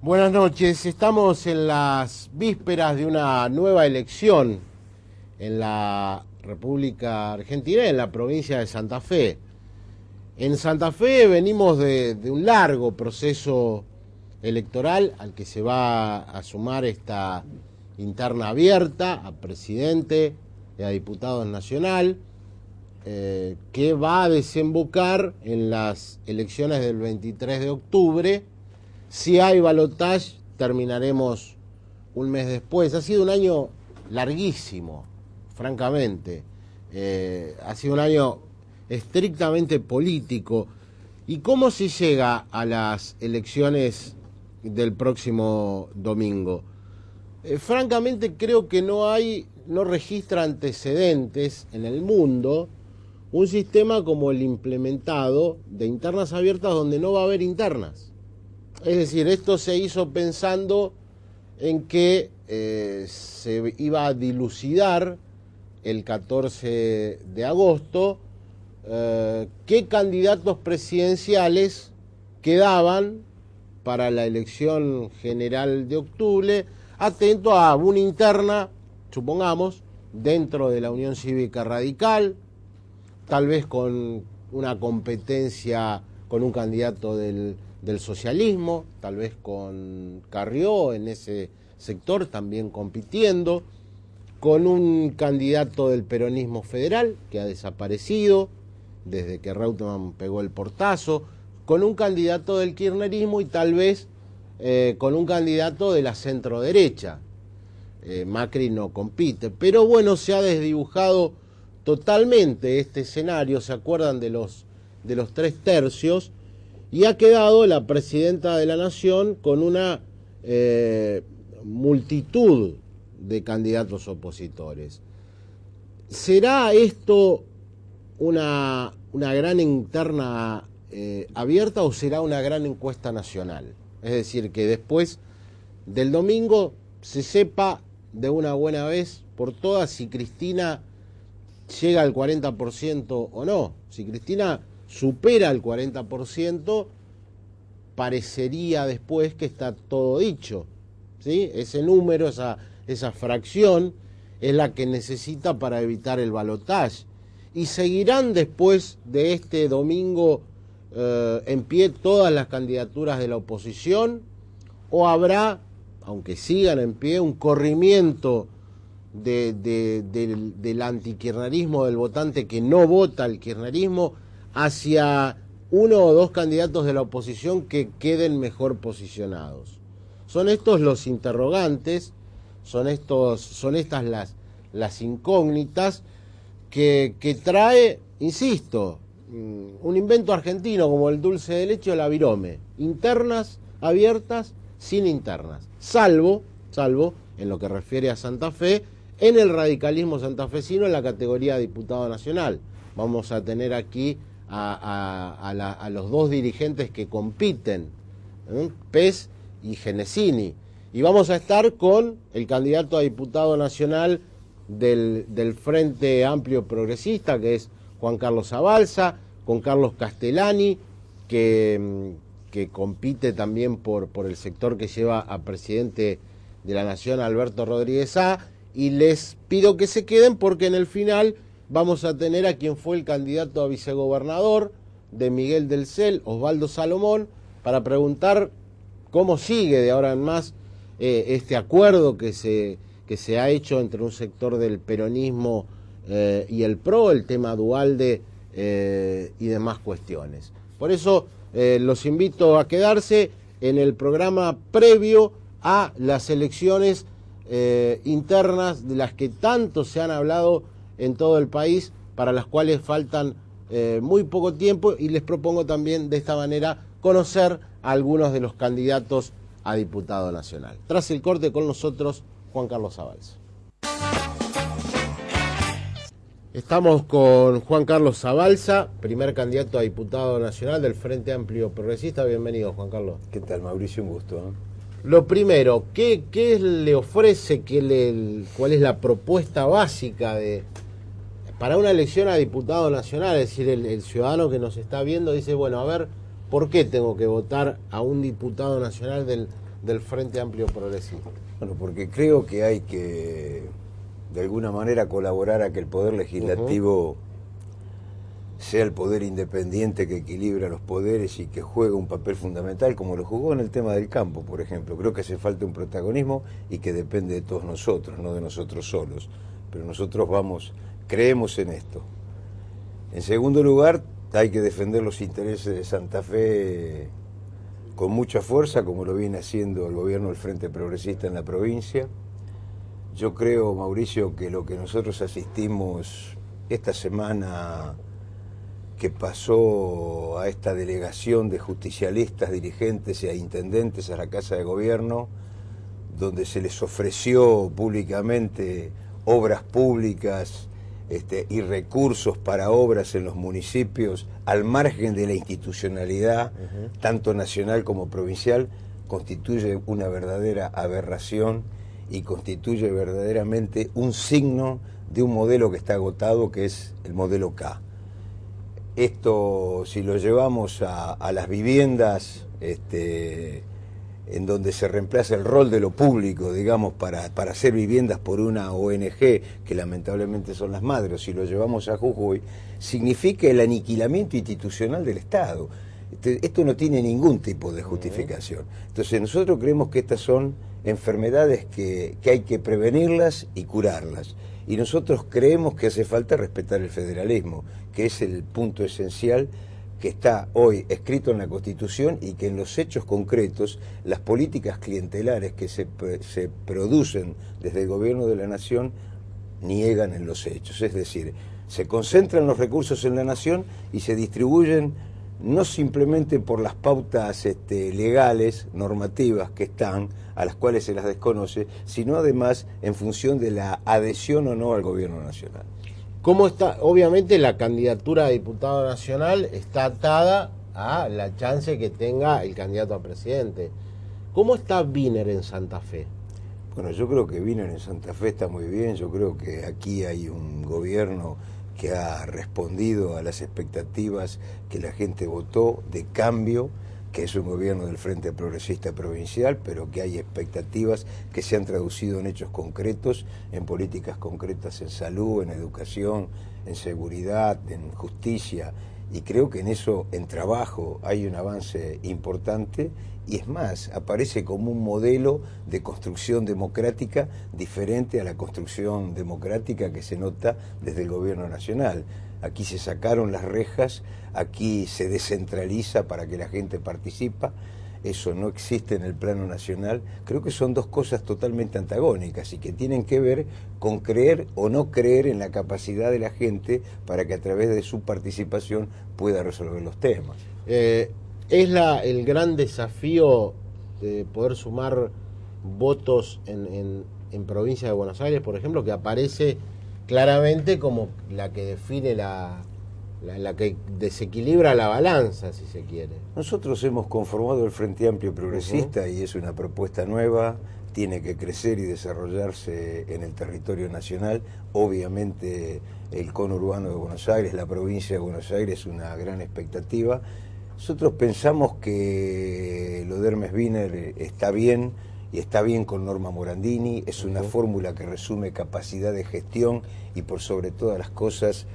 Buenas noches, estamos en las vísperas de una nueva elección en la República Argentina, en la provincia de Santa Fe. En Santa Fe venimos de un largo proceso electoral al que se va a sumar esta interna abierta a presidente y a diputado nacional, que va a desembocar en las elecciones del 23 de octubre. Si hay balotaje, terminaremos un mes después. Ha sido un año larguísimo, francamente. Ha sido un año estrictamente político. ¿Y cómo se llega a las elecciones del próximo domingo? Francamente creo que no registra antecedentes en el mundo un sistema como el implementado de internas abiertas donde no va a haber internas. Es decir, esto se hizo pensando en que se iba a dilucidar el 14 de agosto qué candidatos presidenciales quedaban para la elección general de octubre, atento a una interna, supongamos, dentro de la Unión Cívica Radical, tal vez con una competencia con un candidato del socialismo, tal vez con Carrió en ese sector también compitiendo, con un candidato del peronismo federal que ha desaparecido desde que Reutemann pegó el portazo, con un candidato del kirchnerismo y tal vez con un candidato de la centro-derecha. Macri no compite, pero bueno, se ha desdibujado totalmente este escenario. ¿Se acuerdan de los 3/3? Y ha quedado la presidenta de la Nación con una multitud de candidatos opositores. ¿Será esto una gran interna abierta o será una gran encuesta nacional? Es decir, que después del domingo se sepa de una buena vez por todas si Cristina llega al 40% o no. Si Cristina supera el 40%, parecería después que está todo dicho, ¿sí? Ese número, esa fracción, es la que necesita para evitar el balotaje. Y seguirán después de este domingo en pie todas las candidaturas de la oposición, o habrá, aunque sigan en pie, un corrimiento del antikirchnerismo, del votante que no vota al kirchnerismo, hacia uno o dos candidatos de la oposición que queden mejor posicionados. Son estos los interrogantes, son estas las incógnitas que trae, insisto, un invento argentino como el dulce de leche o la virome. Internas abiertas, sin internas. Salvo, en lo que refiere a Santa Fe, en el radicalismo santafesino en la categoría de diputado nacional. Vamos a tener aquí a los dos dirigentes que compiten, Pez y Genesini. Y vamos a estar con el candidato a diputado nacional del Frente Amplio Progresista, que es Juan Carlos Zabalza, con Carlos Castellani, que compite también por el sector que lleva a presidente de la Nación, Alberto Rodríguez Sá, y les pido que se queden porque en el final vamos a tener a quien fue el candidato a vicegobernador de Miguel del Cel, Osvaldo Salomón, para preguntar cómo sigue de ahora en más este acuerdo que se ha hecho entre un sector del peronismo y el PRO, el tema Duhalde y demás cuestiones. Por eso los invito a quedarse en el programa previo a las elecciones internas de las que tanto se han hablado en todo el país, para las cuales faltan muy poco tiempo, y les propongo también de esta manera conocer a algunos de los candidatos a diputado nacional. Tras el corte, con nosotros Juan Carlos Zabalza. Estamos con Juan Carlos Zabalza, primer candidato a diputado nacional del Frente Amplio Progresista. Bienvenido, Juan Carlos. ¿Qué tal, Mauricio? Un gusto, ¿eh? Lo primero, ¿qué le ofrece, cuál es la propuesta básica para una elección a diputado nacional? Es decir, el ciudadano que nos está viendo dice, bueno, a ver, ¿por qué tengo que votar a un diputado nacional del Frente Amplio Progresista? Bueno, porque creo que hay que, de alguna manera, colaborar a que el Poder Legislativo sea el poder independiente que equilibra los poderes y que juega un papel fundamental, como lo jugó en el tema del campo, por ejemplo. Creo que hace falta un protagonismo y que depende de todos nosotros, no de nosotros solos. Pero nosotros creemos en esto. En segundo lugar, hay que defender los intereses de Santa Fe con mucha fuerza, como lo viene haciendo el gobierno del Frente Progresista en la provincia. Yo creo, Mauricio, que lo que nosotros asistimos esta semana que pasó a esta delegación de justicialistas, dirigentes e intendentes a la Casa de Gobierno, donde se les ofreció públicamente obras públicas y recursos para obras en los municipios al margen de la institucionalidad, tanto nacional como provincial, constituye una verdadera aberración y constituye verdaderamente un signo de un modelo que está agotado, que es el modelo K. Esto, si lo llevamos a las viviendas, en donde se reemplaza el rol de lo público, digamos, para hacer viviendas por una ONG, que lamentablemente son las madres, si lo llevamos a Jujuy, significa el aniquilamiento institucional del Estado. Esto no tiene ningún tipo de justificación. Entonces nosotros creemos que estas son enfermedades que hay que prevenirlas y curarlas. Y nosotros creemos que hace falta respetar el federalismo, que es el punto esencial que está hoy escrito en la Constitución y que en los hechos concretos, las políticas clientelares que se producen desde el gobierno de la Nación niegan en los hechos. Es decir, se concentran los recursos en la Nación y se distribuyen no simplemente por las pautas legales, normativas que están, a las cuales se las desconoce, sino además en función de la adhesión o no al gobierno nacional. ¿Cómo está? Obviamente la candidatura a diputado nacional está atada a la chance que tenga el candidato a presidente. ¿Cómo está Wiener en Santa Fe? Bueno, yo creo que Wiener en Santa Fe está muy bien. Yo creo que aquí hay un gobierno que ha respondido a las expectativas que la gente votó de cambio, que es un gobierno del Frente Progresista Provincial, pero que hay expectativas que se han traducido en hechos concretos, en políticas concretas en salud, en educación, en seguridad, en justicia, y creo que en eso, en trabajo, hay un avance importante, y es más, aparece como un modelo de construcción democrática diferente a la construcción democrática que se nota desde el gobierno nacional. Aquí se sacaron las rejas, aquí se descentraliza para que la gente participa. Eso no existe en el plano nacional. Creo que son dos cosas totalmente antagónicas y que tienen que ver con creer o no creer en la capacidad de la gente para que a través de su participación pueda resolver los temas. Es el gran desafío de poder sumar votos en provincia de Buenos Aires, por ejemplo, que aparece claramente como la que define la que desequilibra la balanza, si se quiere. Nosotros hemos conformado el Frente Amplio Progresista y es una propuesta nueva, tiene que crecer y desarrollarse en el territorio nacional. Obviamente el conurbano de Buenos Aires, la provincia de Buenos Aires es una gran expectativa. Nosotros pensamos que lo de Hermes Wiener está bien, y está bien con Norma Morandini, es una fórmula que resume capacidad de gestión y por sobre todas las cosas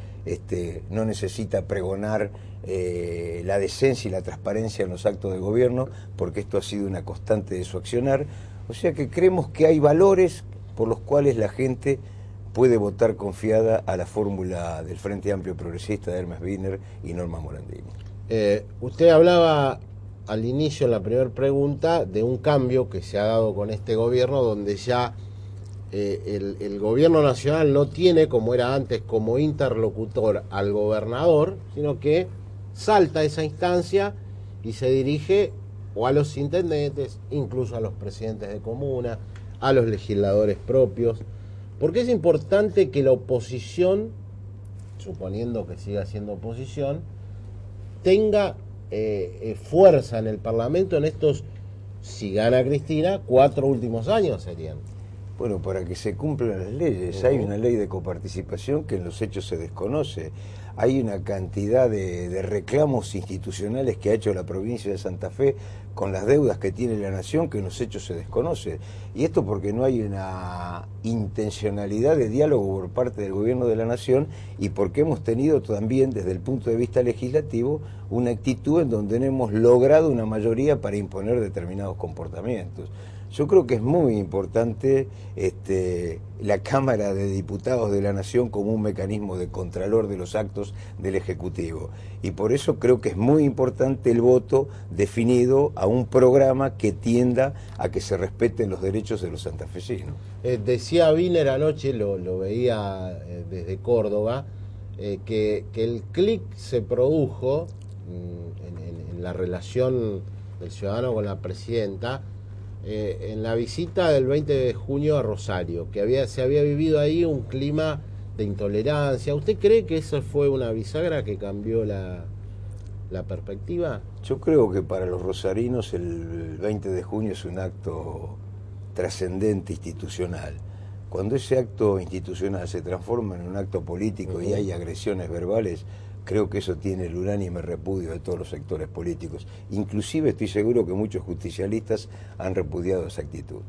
no necesita pregonar la decencia y la transparencia en los actos de gobierno, porque esto ha sido una constante de su accionar. O sea que creemos que hay valores por los cuales la gente puede votar confiada a la fórmula del Frente Amplio Progresista de Hermes Wiener y Norma Morandini. Usted hablaba al inicio, en la primera pregunta, de un cambio que se ha dado con este gobierno, donde ya el gobierno nacional no tiene, como era antes, como interlocutor al gobernador, sino que salta esa instancia y se dirige o a los intendentes, incluso a los presidentes de comuna, a los legisladores propios, porque es importante que la oposición, suponiendo que siga siendo oposición, tenga fuerza en el Parlamento en estos, si gana Cristina, 4 últimos años serían. Bueno, para que se cumplan las leyes, hay una ley de coparticipación que en los hechos se desconoce. hay una cantidad de reclamos institucionales que ha hecho la provincia de Santa Fe con las deudas que tiene la nación, que en los hechos se desconoce. Y esto porque no hay una intencionalidad de diálogo por parte del gobierno de la nación, y porque hemos tenido también, desde el punto de vista legislativo, una actitud en donde no hemos logrado una mayoría para imponer determinados comportamientos. Yo creo que es muy importante la Cámara de Diputados de la Nación como un mecanismo de contralor de los actos del Ejecutivo. Y por eso creo que es muy importante el voto definido a un programa que tienda a que se respeten los derechos de los santafesinos. Decía Wiener anoche, lo veía desde Córdoba, que el clic se produjo en la relación del ciudadano con la presidenta, en la visita del 20 de junio a Rosario, que se había vivido ahí un clima de intolerancia. ¿Usted cree que eso fue una bisagra que cambió la perspectiva? Yo creo que para los rosarinos el 20 de junio es un acto trascendente institucional. Cuando ese acto institucional se transforma en un acto político y hay agresiones verbales, creo que eso tiene el unánime repudio de todos los sectores políticos. Inclusive estoy seguro que muchos justicialistas han repudiado esa actitud.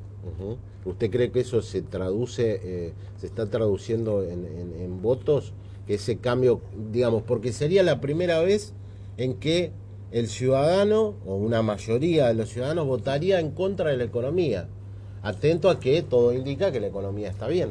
¿Usted cree que eso se traduce, se está traduciendo en votos? Que ese cambio, digamos, porque sería la primera vez en que el ciudadano, o una mayoría de los ciudadanos, votaría en contra de la economía. Atento a que todo indica que la economía está bien.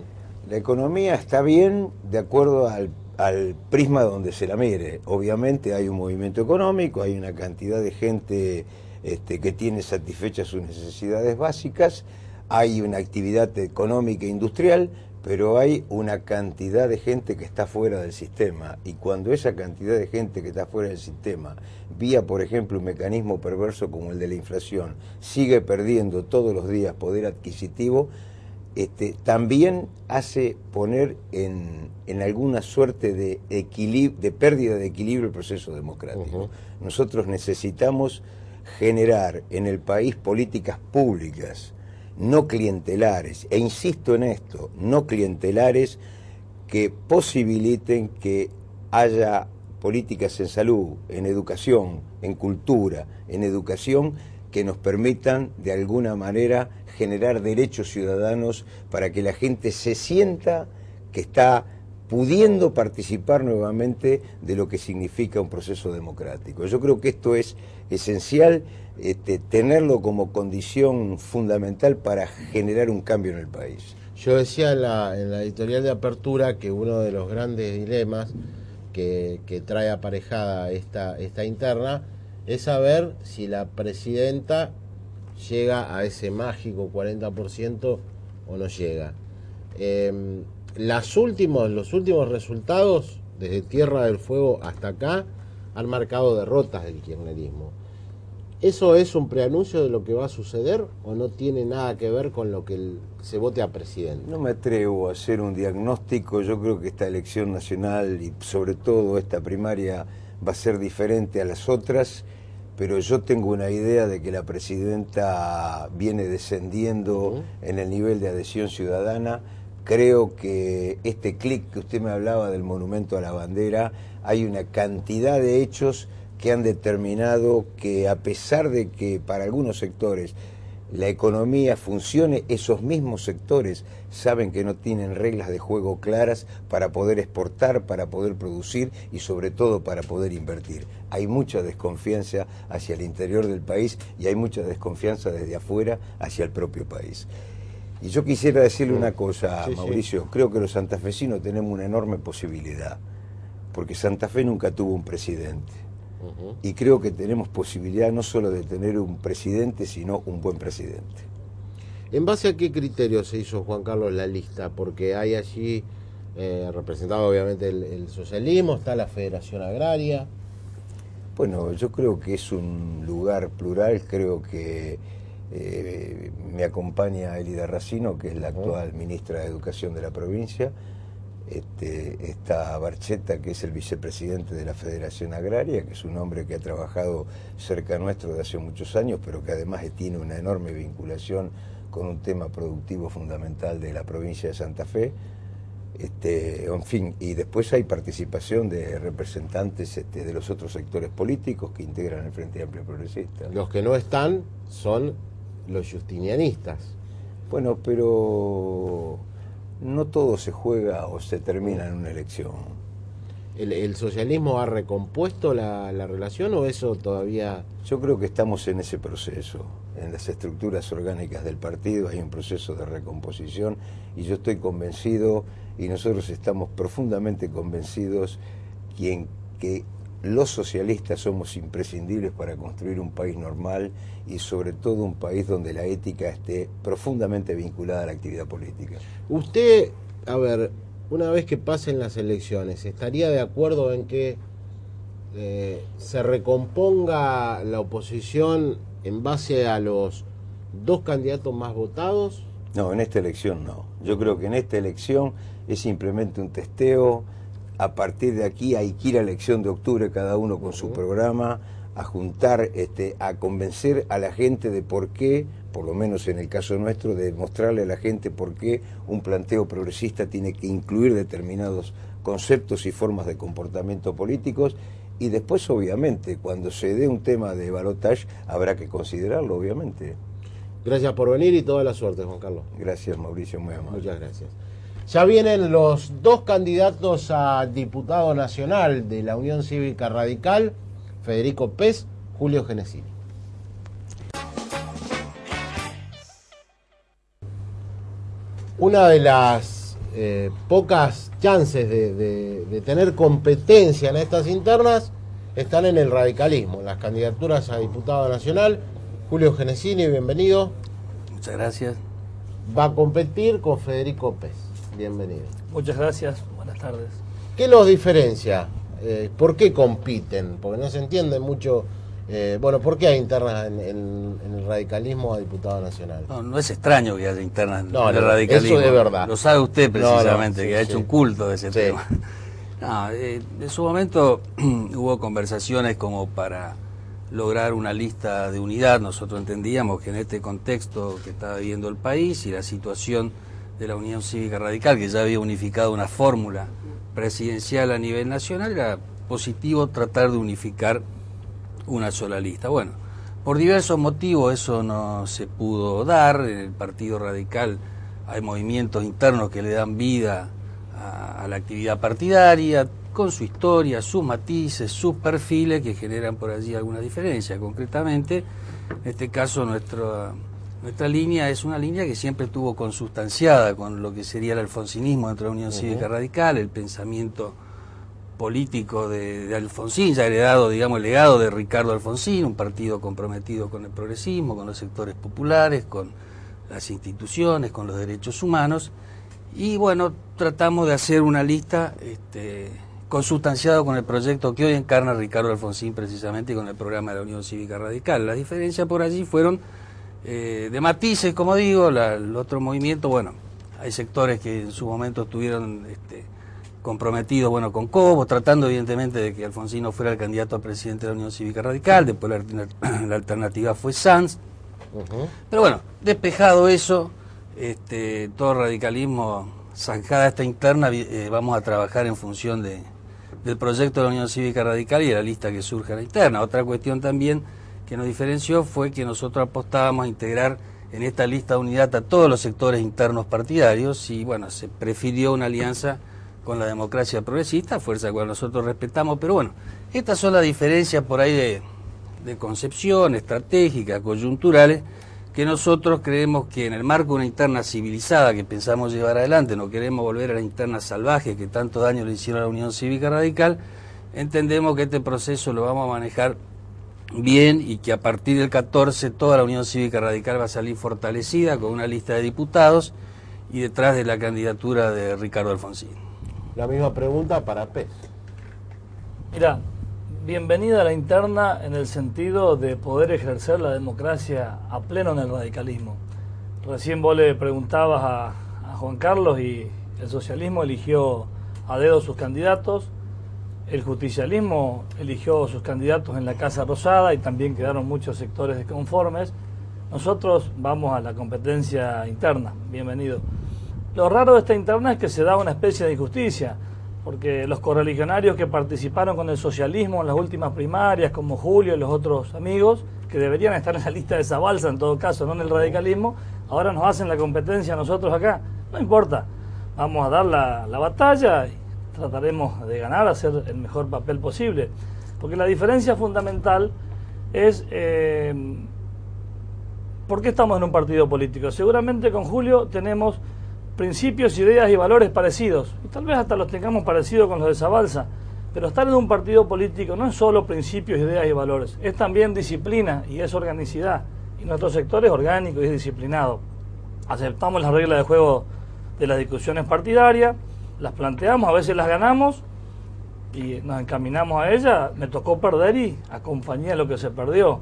La economía está bien de acuerdo al prisma donde se la mire. Obviamente hay un movimiento económico, hay una cantidad de gente que tiene satisfechas sus necesidades básicas, hay una actividad económica e industrial, pero hay una cantidad de gente que está fuera del sistema, y cuando esa cantidad de gente que está fuera del sistema, vía por ejemplo un mecanismo perverso como el de la inflación, sigue perdiendo todos los días poder adquisitivo, también hace poner en alguna suerte de pérdida de equilibrio el proceso democrático. Nosotros necesitamos generar en el país políticas públicas, no clientelares, e insisto en esto, no clientelares, que posibiliten que haya políticas en salud, en educación, en cultura, en educación, que nos permitan de alguna manera generar derechos ciudadanos para que la gente se sienta que está pudiendo participar nuevamente de lo que significa un proceso democrático. Yo creo que esto es esencial, tenerlo como condición fundamental para generar un cambio en el país. Yo decía en la editorial de apertura que uno de los grandes dilemas que trae aparejada esta interna es saber si la presidenta llega a ese mágico 40% o no llega. Los últimos resultados, desde Tierra del Fuego hasta acá, han marcado derrotas del kirchnerismo. ¿Eso es un preanuncio de lo que va a suceder o no tiene nada que ver con lo que se vote a presidente? No me atrevo a hacer un diagnóstico. Yo creo que esta elección nacional y sobre todo esta primaria va a ser diferente a las otras, pero yo tengo una idea de que la presidenta viene descendiendo en el nivel de adhesión ciudadana. Creo que este clic que usted me hablaba del monumento a la bandera, hay una cantidad de hechos que han determinado que, a pesar de que para algunos sectores la economía funcione, esos mismos sectores saben que no tienen reglas de juego claras para poder exportar, para poder producir y sobre todo para poder invertir. Hay mucha desconfianza hacia el interior del país y hay mucha desconfianza desde afuera hacia el propio país. Y yo quisiera decirle una cosa, Mauricio. Sí. Creo que los santafesinos tenemos una enorme posibilidad, porque Santa Fe nunca tuvo un presidente. Y creo que tenemos posibilidad no solo de tener un presidente, sino un buen presidente. ¿En base a qué criterio se hizo, Juan Carlos, la lista? Porque hay allí representado obviamente el socialismo, está la Federación Agraria. Bueno, yo creo que es un lugar plural. Creo que me acompaña Elida Racino, que es la actual ministra de Educación de la provincia. Está Barchetta, que es el vicepresidente de la Federación Agraria, que es un hombre que ha trabajado cerca nuestro de hace muchos años, pero que además tiene una enorme vinculación con un tema productivo fundamental de la provincia de Santa Fe. En fin, y después hay participación de representantes de los otros sectores políticos que integran el Frente Amplio Progresista. Los que no están son los justinianistas. Bueno, pero no todo se juega o se termina en una elección. ¿El socialismo ha recompuesto la relación o eso todavía...? Yo creo que estamos en ese proceso. En las estructuras orgánicas del partido hay un proceso de recomposición y yo estoy convencido, y nosotros estamos profundamente convencidos, que los socialistas somos imprescindibles para construir un país normal y sobre todo un país donde la ética esté profundamente vinculada a la actividad política. Usted, a ver, una vez que pasen las elecciones, ¿estaría de acuerdo en que se recomponga la oposición en base a los dos candidatos más votados? No, en esta elección no. Yo creo que en esta elección es simplemente un testeo. A partir de aquí hay que ir a la elección de octubre, cada uno con su programa, a juntar, a convencer a la gente de por qué, por lo menos en el caso nuestro, de mostrarle a la gente por qué un planteo progresista tiene que incluir determinados conceptos y formas de comportamiento políticos. Y después, obviamente, cuando se dé un tema de balotaje, habrá que considerarlo, obviamente. Gracias por venir y toda la suerte, Juan Carlos. Gracias, Mauricio, muy amable. Muchas gracias. Ya vienen los dos candidatos a diputado nacional de la Unión Cívica Radical, Federico Pez, Julio Genesini. Una de las pocas chances de tener competencia en estas internas están en el radicalismo, en las candidaturas a diputado nacional. Julio Genesini, bienvenido. Muchas gracias. Va a competir con Federico Pez. Bienvenido. Muchas gracias, buenas tardes. ¿Qué los diferencia? ¿Por qué compiten? Porque no se entiende mucho. ¿Por qué hay internas en el radicalismo a diputado nacional? No es extraño que haya internas en el radicalismo. Eso es verdad. Lo sabe usted precisamente, sí, que ha hecho un culto de ese tema. En su momento hubo conversaciones como para lograr una lista de unidad. Nosotros entendíamos que en este contexto que estaba viviendo el país y la situación de la Unión Cívica Radical, que ya había unificado una fórmula presidencial a nivel nacional, era positivo tratar de unificar una sola lista. Bueno, por diversos motivos eso no se pudo dar. En el Partido Radical hay movimientos internos que le dan vida a la actividad partidaria, con su historia, sus matices, sus perfiles, que generan por allí alguna diferencia. Concretamente, en este caso nuestra línea es una línea que siempre estuvo consustanciada con lo que sería el alfonsinismo dentro de la Unión Cívica Radical, el pensamiento político de Alfonsín, ya heredado, digamos, el legado de Ricardo Alfonsín, un partido comprometido con el progresismo, con los sectores populares, con las instituciones, con los derechos humanos. Y bueno, tratamos de hacer una lista consustanciado con el proyecto que hoy encarna Ricardo Alfonsín, precisamente, y con el programa de la Unión Cívica Radical. Las diferencias por allí fueron de matices, como digo. El otro movimiento, bueno, hay sectores que en su momento estuvieron comprometidos, bueno, con Cobo, tratando evidentemente de que Alfonsín no fuera el candidato a presidente de la Unión Cívica Radical. Después la alternativa fue Sanz. Pero bueno, despejado eso, todo radicalismo, zanjada esta interna, vamos a trabajar en función del proyecto de la Unión Cívica Radical y de la lista que surge a la interna. Otra cuestión también que nos diferenció fue que nosotros apostábamos a integrar en esta lista de unidad a todos los sectores internos partidarios y bueno, se prefirió una alianza con la democracia progresista, fuerza a la cual nosotros respetamos, pero bueno, estas son las diferencias por ahí de concepción, estratégicas, coyunturales, que nosotros creemos que en el marco de una interna civilizada que pensamos llevar adelante, no queremos volver a la interna salvaje que tanto daño le hicieron a la Unión Cívica Radical, entendemos que este proceso lo vamos a manejar bien y que a partir del 14 toda la Unión Cívica Radical va a salir fortalecida con una lista de diputados y detrás de la candidatura de Ricardo Alfonsín. La misma pregunta para Pez. Mira, bienvenida a la interna en el sentido de poder ejercer la democracia a pleno en el radicalismo. Recién vos le preguntabas a Juan Carlos y el socialismo eligió a dedo sus candidatos, el justicialismo eligió sus candidatos en la Casa Rosada y también quedaron muchos sectores desconformes. Nosotros vamos a la competencia interna, bienvenido. Lo raro de esta interna es que se da una especie de injusticia, porque los correligionarios que participaron con el socialismo en las últimas primarias, como Julio y los otros amigos, que deberían estar en la lista de Zabalza en todo caso, no en el radicalismo, ahora nos hacen la competencia a nosotros acá. No importa, vamos a dar la batalla y trataremos de ganar, hacer el mejor papel posible. Porque la diferencia fundamental es ¿por qué estamos en un partido político? Seguramente con Julio tenemos principios, ideas y valores parecidos, y tal vez hasta los tengamos parecidos con los de Zabalza, pero estar en un partido político no es solo principios, ideas y valores, es también disciplina y es organicidad, y nuestro sector es orgánico y es disciplinado. Aceptamos las reglas de juego de las discusiones partidarias, las planteamos, a veces las ganamos y nos encaminamos a ellas. Me tocó perder y acompañé lo que se perdió.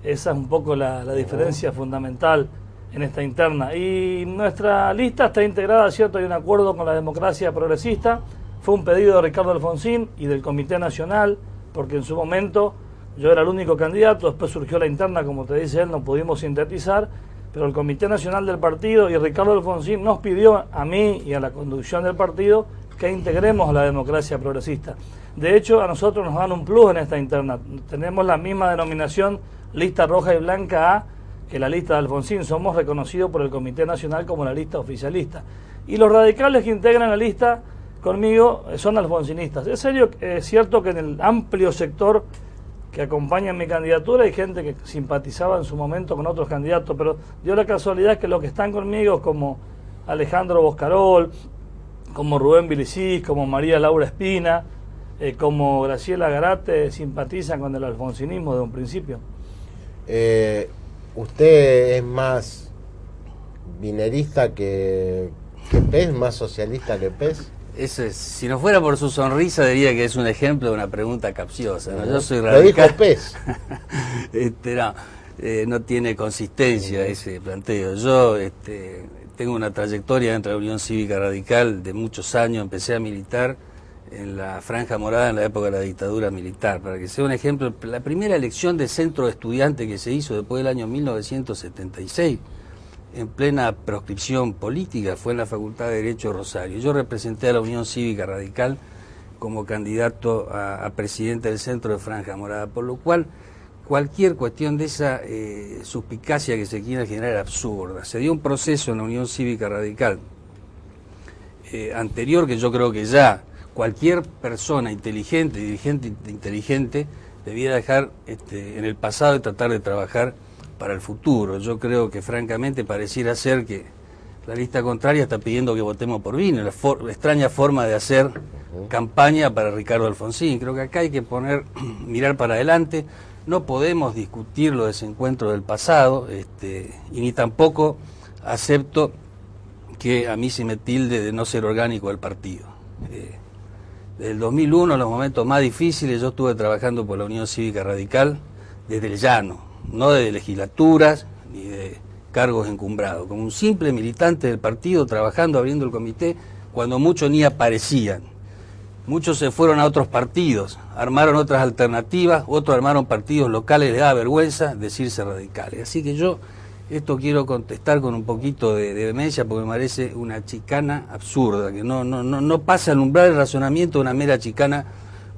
Esa es un poco la diferencia fundamental en esta interna. Y nuestra lista está integrada, ¿cierto? Hay un acuerdo con la democracia progresista. Fue un pedido de Ricardo Alfonsín y del Comité Nacional, porque en su momento yo era el único candidato, después surgió la interna, como te dice él, no pudimos sintetizar, pero el Comité Nacional del partido y Ricardo Alfonsín nos pidió a mí y a la conducción del partido que integremos a la democracia progresista. De hecho, a nosotros nos dan un plus en esta interna. Tenemos la misma denominación, lista roja y blanca A, que la lista de Alfonsín. Somos reconocidos por el Comité Nacional como la lista oficialista. Y los radicales que integran la lista conmigo son alfonsinistas. Es cierto que en el amplio sector que acompaña mi candidatura hay gente que simpatizaba en su momento con otros candidatos, pero dio la casualidad que los que están conmigo, como Alejandro Boscarol, como Rubén Vilicís, como María Laura Espina, como Graciela Garate, simpatizan con el alfonsinismo de un principio. ¿Usted es más vinerista que PES, más socialista que PES? Si no fuera por su sonrisa, diría que es un ejemplo de una pregunta capciosa, ¿no? Yo soy radical. Lo dijo PES. No tiene consistencia ese planteo. Yo tengo una trayectoria dentro de la Unión Cívica Radical de muchos años. Empecé a militar en la Franja Morada en la época de la dictadura militar. Para que sea un ejemplo, la primera elección de centro de estudiante que se hizo después del año 1976, en plena proscripción política, fue en la Facultad de Derecho de Rosario. Yo representé a la Unión Cívica Radical como candidato a presidente del centro de Franja Morada, por lo cual cualquier cuestión de esa suspicacia que se quiera generar era absurda. Se dio un proceso en la Unión Cívica Radical anterior, que yo creo que ya cualquier persona inteligente, dirigente inteligente, debiera dejar en el pasado y tratar de trabajar para el futuro. Yo creo que francamente pareciera ser que la lista contraria está pidiendo que votemos por Vino, la extraña forma de hacer campaña para Ricardo Alfonsín. Creo que acá hay que mirar para adelante. No podemos discutir los desencuentros del pasado, y ni tampoco acepto que a mí se me tilde de no ser orgánico del partido. Desde el 2001, en los momentos más difíciles, yo estuve trabajando por la Unión Cívica Radical desde el llano, no de legislaturas ni de cargos encumbrados, como un simple militante del partido trabajando, abriendo el comité, cuando muchos ni aparecían. Muchos se fueron a otros partidos, armaron otras alternativas, otros armaron partidos locales, les da vergüenza decirse radicales. Así que yo esto quiero contestar con un poquito de vehemencia, porque me parece una chicana absurda, que no pasa al umbral del razonamiento de una mera chicana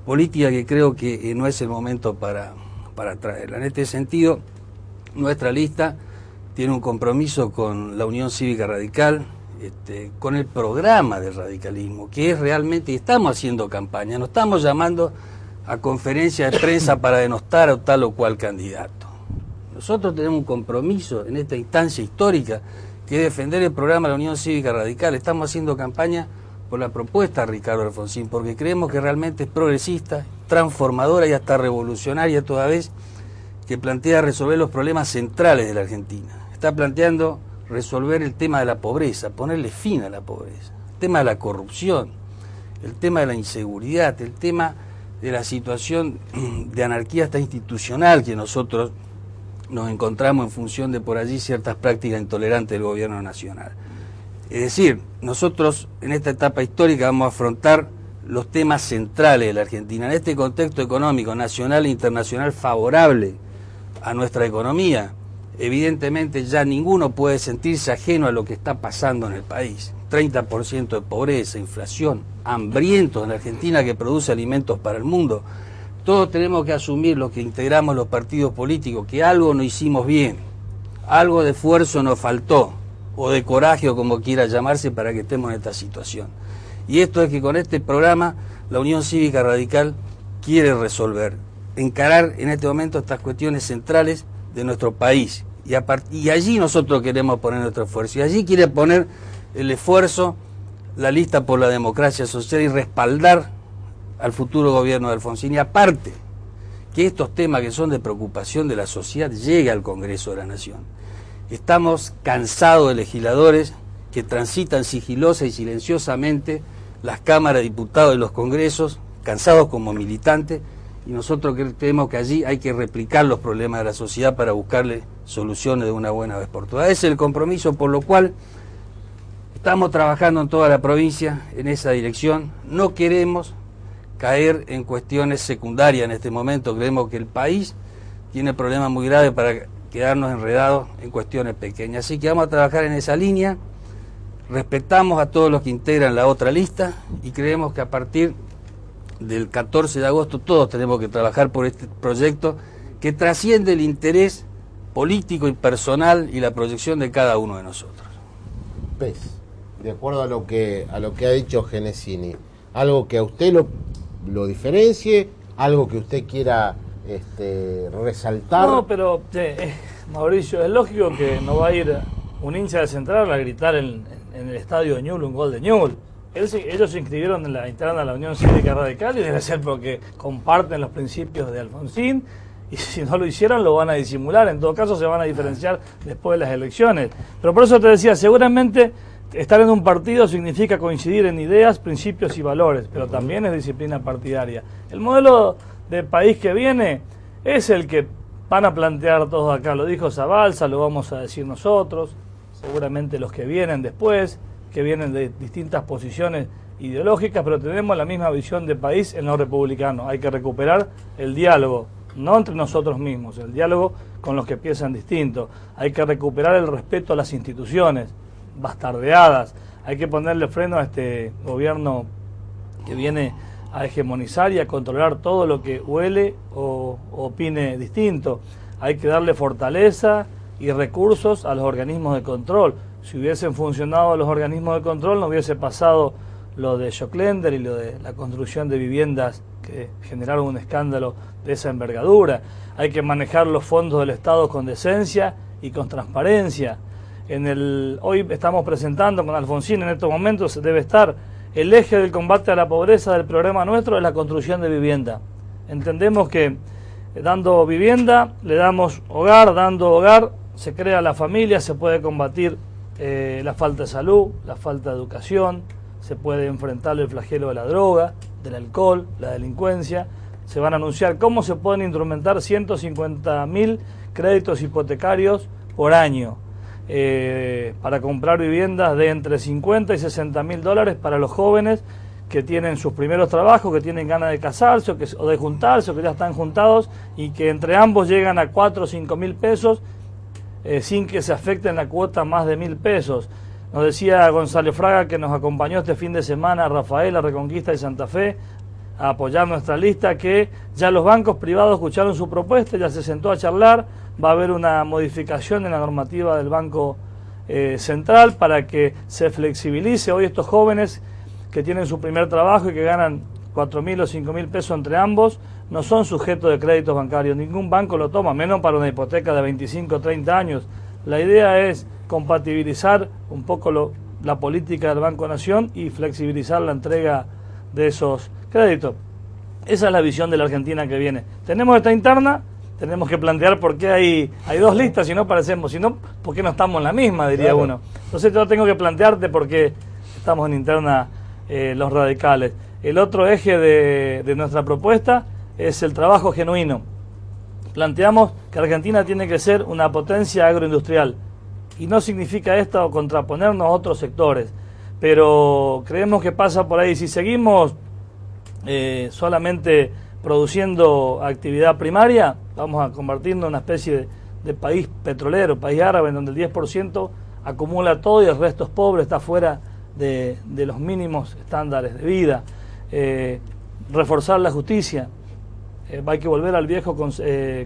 política que creo que no es el momento para traerla. En este sentido, nuestra lista tiene un compromiso con la Unión Cívica Radical, con el programa del radicalismo, que es realmente, y estamos haciendo campaña, no estamos llamando a conferencias de prensa para denostar a tal o cual candidato. Nosotros tenemos un compromiso en esta instancia histórica, que es defender el programa de la Unión Cívica Radical. Estamos haciendo campaña por la propuesta de Ricardo Alfonsín, porque creemos que realmente es progresista, transformadora y hasta revolucionaria toda vez, que plantea resolver los problemas centrales de la Argentina. Está planteando resolver el tema de la pobreza, ponerle fin a la pobreza, el tema de la corrupción, el tema de la inseguridad, el tema de la situación de anarquía hasta institucional que nosotros nos encontramos en función de por allí ciertas prácticas intolerantes del gobierno nacional. Es decir, nosotros en esta etapa histórica vamos a afrontar los temas centrales de la Argentina, en este contexto económico nacional e internacional favorable a nuestra economía. Evidentemente ya ninguno puede sentirse ajeno a lo que está pasando en el país. 30% de pobreza, inflación, hambrientos en la Argentina que produce alimentos para el mundo. Todos tenemos que asumir, los que integramos los partidos políticos, que algo no hicimos bien, algo de esfuerzo nos faltó, o de coraje, o como quiera llamarse, para que estemos en esta situación. Y esto es que con este programa la Unión Cívica Radical quiere resolver, encarar en este momento estas cuestiones centrales de nuestro país. Y allí nosotros queremos poner nuestro esfuerzo. Y allí quiere poner el esfuerzo la lista por la democracia social y respaldar al futuro gobierno de Alfonsín. Y aparte, que estos temas que son de preocupación de la sociedad lleguen al Congreso de la Nación. Estamos cansados de legisladores que transitan sigilosa y silenciosamente las cámaras de diputados y los congresos, cansados como militantes, y nosotros creemos que allí hay que replicar los problemas de la sociedad para buscarle soluciones de una buena vez por todas. Ese es el compromiso por lo cual estamos trabajando en toda la provincia en esa dirección. No queremos caer en cuestiones secundarias en este momento. Creemos que el país tiene problemas muy graves para quedarnos enredados en cuestiones pequeñas. Así que vamos a trabajar en esa línea. Respetamos a todos los que integran la otra lista y creemos que a partir del 14 de agosto todos tenemos que trabajar por este proyecto que trasciende el interés político y personal y la proyección de cada uno de nosotros. ¿Ves? De acuerdo a lo que ha dicho Genesini, algo que a usted lo diferencie, algo que usted quiera resaltar. No, pero Mauricio, es lógico que no va a ir un hincha de Central a gritar en el estadio de Ñuble un gol de Ñuble. Ellos se inscribieron en la interna de la Unión Cívica Radical y debe ser porque comparten los principios de Alfonsín, y si no lo hicieran lo van a disimular. En todo caso se van a diferenciar después de las elecciones. Pero por eso te decía, seguramente estar en un partido significa coincidir en ideas, principios y valores, pero también es disciplina partidaria. El modelo de país que viene es el que van a plantear todos acá. Lo dijo Zabalza, lo vamos a decir nosotros, seguramente los que vienen después, que vienen de distintas posiciones ideológicas, pero tenemos la misma visión de país en los republicanos. Hay que recuperar el diálogo, no entre nosotros mismos, el diálogo con los que piensan distinto. Hay que recuperar el respeto a las instituciones bastardeadas. Hay que ponerle freno a este gobierno que viene a hegemonizar y a controlar todo lo que huele o opine distinto. Hay que darle fortaleza y recursos a los organismos de control. Si hubiesen funcionado los organismos de control, no hubiese pasado lo de Schocklender y lo de la construcción de viviendas que generaron un escándalo de esa envergadura. Hay que manejar los fondos del Estado con decencia y con transparencia. Hoy estamos presentando con Alfonsín, en estos momentos debe estar el eje del combate a la pobreza del programa nuestro, es la construcción de vivienda. Entendemos que dando vivienda, le damos hogar, dando hogar, se crea la familia, se puede combatir la falta de salud, la falta de educación, se puede enfrentar el flagelo de la droga, del alcohol, la delincuencia. Se van a anunciar cómo se pueden instrumentar 150.000 créditos hipotecarios por año para comprar viviendas de entre 50 y 60.000 dólares para los jóvenes que tienen sus primeros trabajos, que tienen ganas de casarse o de juntarse, o que ya están juntados, y que entre ambos llegan a 4 o 5.000 pesos sin que se afecten la cuota más de 1.000 pesos. Nos decía Gonzalo Fraga, que nos acompañó este fin de semana, Rafael, a Reconquista y Santa Fe, a apoyar nuestra lista, que ya los bancos privados escucharon su propuesta, ya se sentó a charlar, va a haber una modificación en la normativa del Banco Central para que se flexibilice. Hoy estos jóvenes que tienen su primer trabajo y que ganan 4.000 o 5.000 pesos entre ambos, no son sujetos de créditos bancarios, ningún banco lo toma, menos para una hipoteca de 25 o 30 años. La idea es compatibilizar un poco la política del Banco Nación y flexibilizar la entrega de esos créditos. Esa es la visión de la Argentina que viene. Tenemos esta interna, tenemos que plantear por qué hay dos listas, si no parecemos, si no, por qué no estamos en la misma, diría claro. Uno. Entonces yo tengo que plantearte por qué estamos en interna los radicales. El otro eje de nuestra propuesta es el trabajo genuino. Planteamos que Argentina tiene que ser una potencia agroindustrial, y no significa esto contraponernos a otros sectores, pero creemos que pasa por ahí. Si seguimos solamente produciendo actividad primaria, vamos a convertirnos en una especie de país petrolero, país árabe, en donde el 10% acumula todo y el resto es pobre, está fuera de los mínimos estándares de vida, reforzar la justicia. Hay que volver al viejo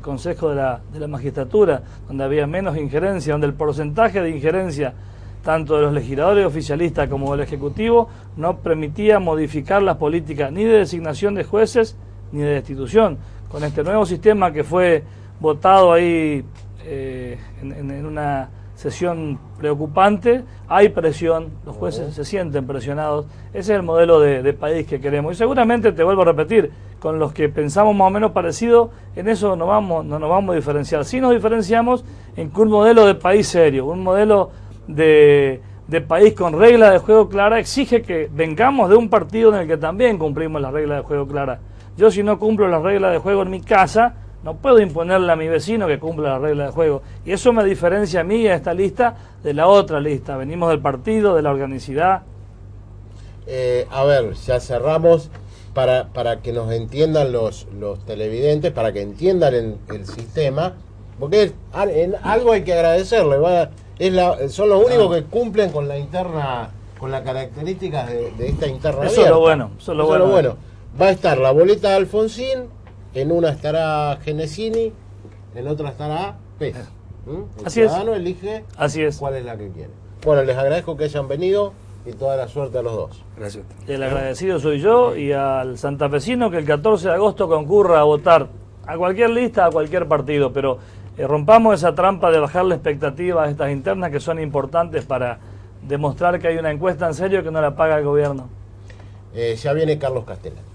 consejo de la magistratura, donde había menos injerencia, donde el porcentaje de injerencia tanto de los legisladores oficialistas como del Ejecutivo no permitía modificar las políticas ni de designación de jueces ni de destitución. Con este nuevo sistema que fue votado ahí en una sesión preocupante, hay presión, los jueces se sienten presionados. Ese es el modelo de país que queremos. Y seguramente, te vuelvo a repetir, con los que pensamos más o menos parecido, en eso no nos vamos a diferenciar. Sí nos diferenciamos en que un modelo de país serio, un modelo de país con reglas de juego claras, exige que vengamos de un partido en el que también cumplimos las reglas de juego claras. Yo, si no cumplo las reglas de juego en mi casa, no puedo imponerle a mi vecino que cumpla las reglas de juego. Y eso me diferencia a mí y a esta lista de la otra lista. Venimos del partido, de la organicidad. A ver, ya cerramos para que nos entiendan los televidentes, para que entiendan el sistema, porque algo hay que agradecerle. Son los únicos que cumplen con la interna, con las características de esta interna Eso abierta. Eso es lo bueno. Va a estar la boleta de Alfonsín, en una estará Genesini, en otra estará Pez. El ciudadano elige cuál es la que quiere. Bueno, les agradezco que hayan venido y toda la suerte a los dos. Gracias. El agradecido soy yo y al santafesino que el 14 de agosto concurra a votar a cualquier lista, a cualquier partido, pero rompamos esa trampa de bajar la expectativa a estas internas que son importantes para demostrar que hay una encuesta en serio que no la paga el gobierno. Ya viene Carlos Castellani.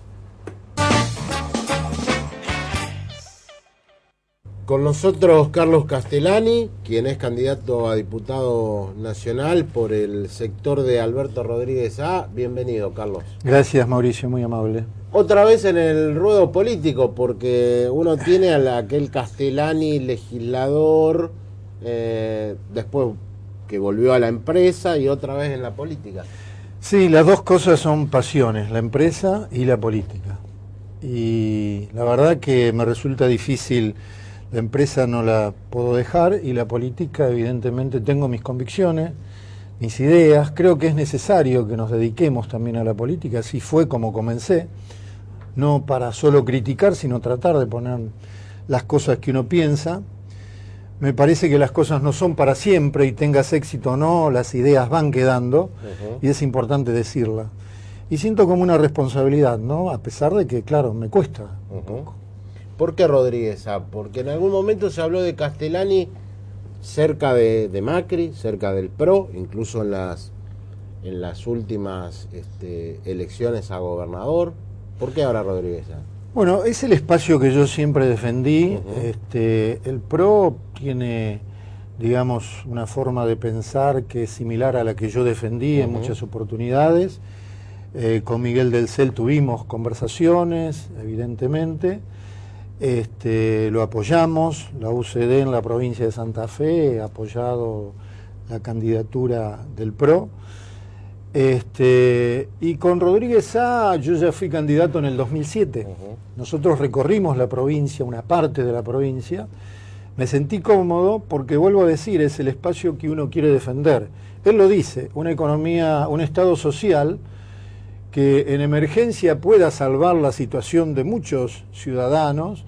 Con nosotros Carlos Castellani, quien es candidato a diputado nacional por el sector de Alberto Rodríguez A. Bienvenido, Carlos. Gracias, Mauricio, muy amable. Otra vez en el ruedo político, porque uno tiene a aquel Castellani legislador, después que volvió a la empresa y otra vez en la política. Sí, las dos cosas son pasiones, la empresa y la política. Y la verdad que me resulta difícil. La empresa no la puedo dejar y la política, evidentemente, tengo mis convicciones, mis ideas. Creo que es necesario que nos dediquemos también a la política. Así fue como comencé, no para solo criticar, sino tratar de poner las cosas que uno piensa. Me parece que las cosas no son para siempre y tengas éxito o no, las ideas van quedando y es importante decirla. Y siento como una responsabilidad, ¿no? A pesar de que, claro, me cuesta un poco. ¿Por qué Rodríguez A? Porque en algún momento se habló de Castellani cerca de Macri, cerca del PRO, incluso en las últimas elecciones a gobernador. ¿Por qué ahora Rodríguez A? Bueno, es el espacio que yo siempre defendí. El PRO tiene, digamos, una forma de pensar que es similar a la que yo defendí en muchas oportunidades. Con Miguel del Cel tuvimos conversaciones, evidentemente. Lo apoyamos, la UCD en la provincia de Santa Fe ha apoyado la candidatura del PRO. Y con Rodríguez A yo ya fui candidato en el 2007. Nosotros recorrimos la provincia, una parte de la provincia. Me sentí cómodo porque, vuelvo a decir, es el espacio que uno quiere defender. Él lo dice, una economía, un Estado social que en emergencia pueda salvar la situación de muchos ciudadanos,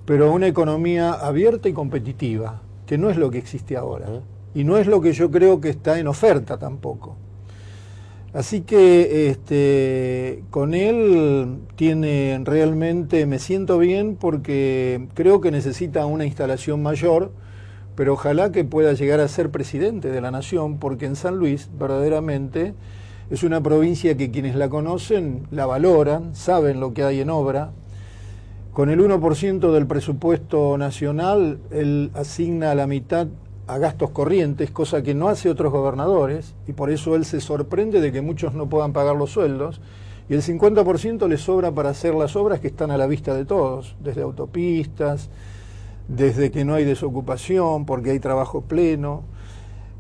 pero una economía abierta y competitiva, que no es lo que existe ahora, y no es lo que yo creo que está en oferta tampoco. Así que con él realmente me siento bien porque creo que necesita una instalación mayor, pero ojalá que pueda llegar a ser presidente de la nación, porque en San Luis verdaderamente es una provincia que quienes la conocen la valoran, saben lo que hay en obra. Con el 1% del presupuesto nacional, él asigna la mitad a gastos corrientes, cosa que no hace otros gobernadores, y por eso él se sorprende de que muchos no puedan pagar los sueldos, y el 50% le sobra para hacer las obras que están a la vista de todos, desde autopistas, desde que no hay desocupación, porque hay trabajo pleno,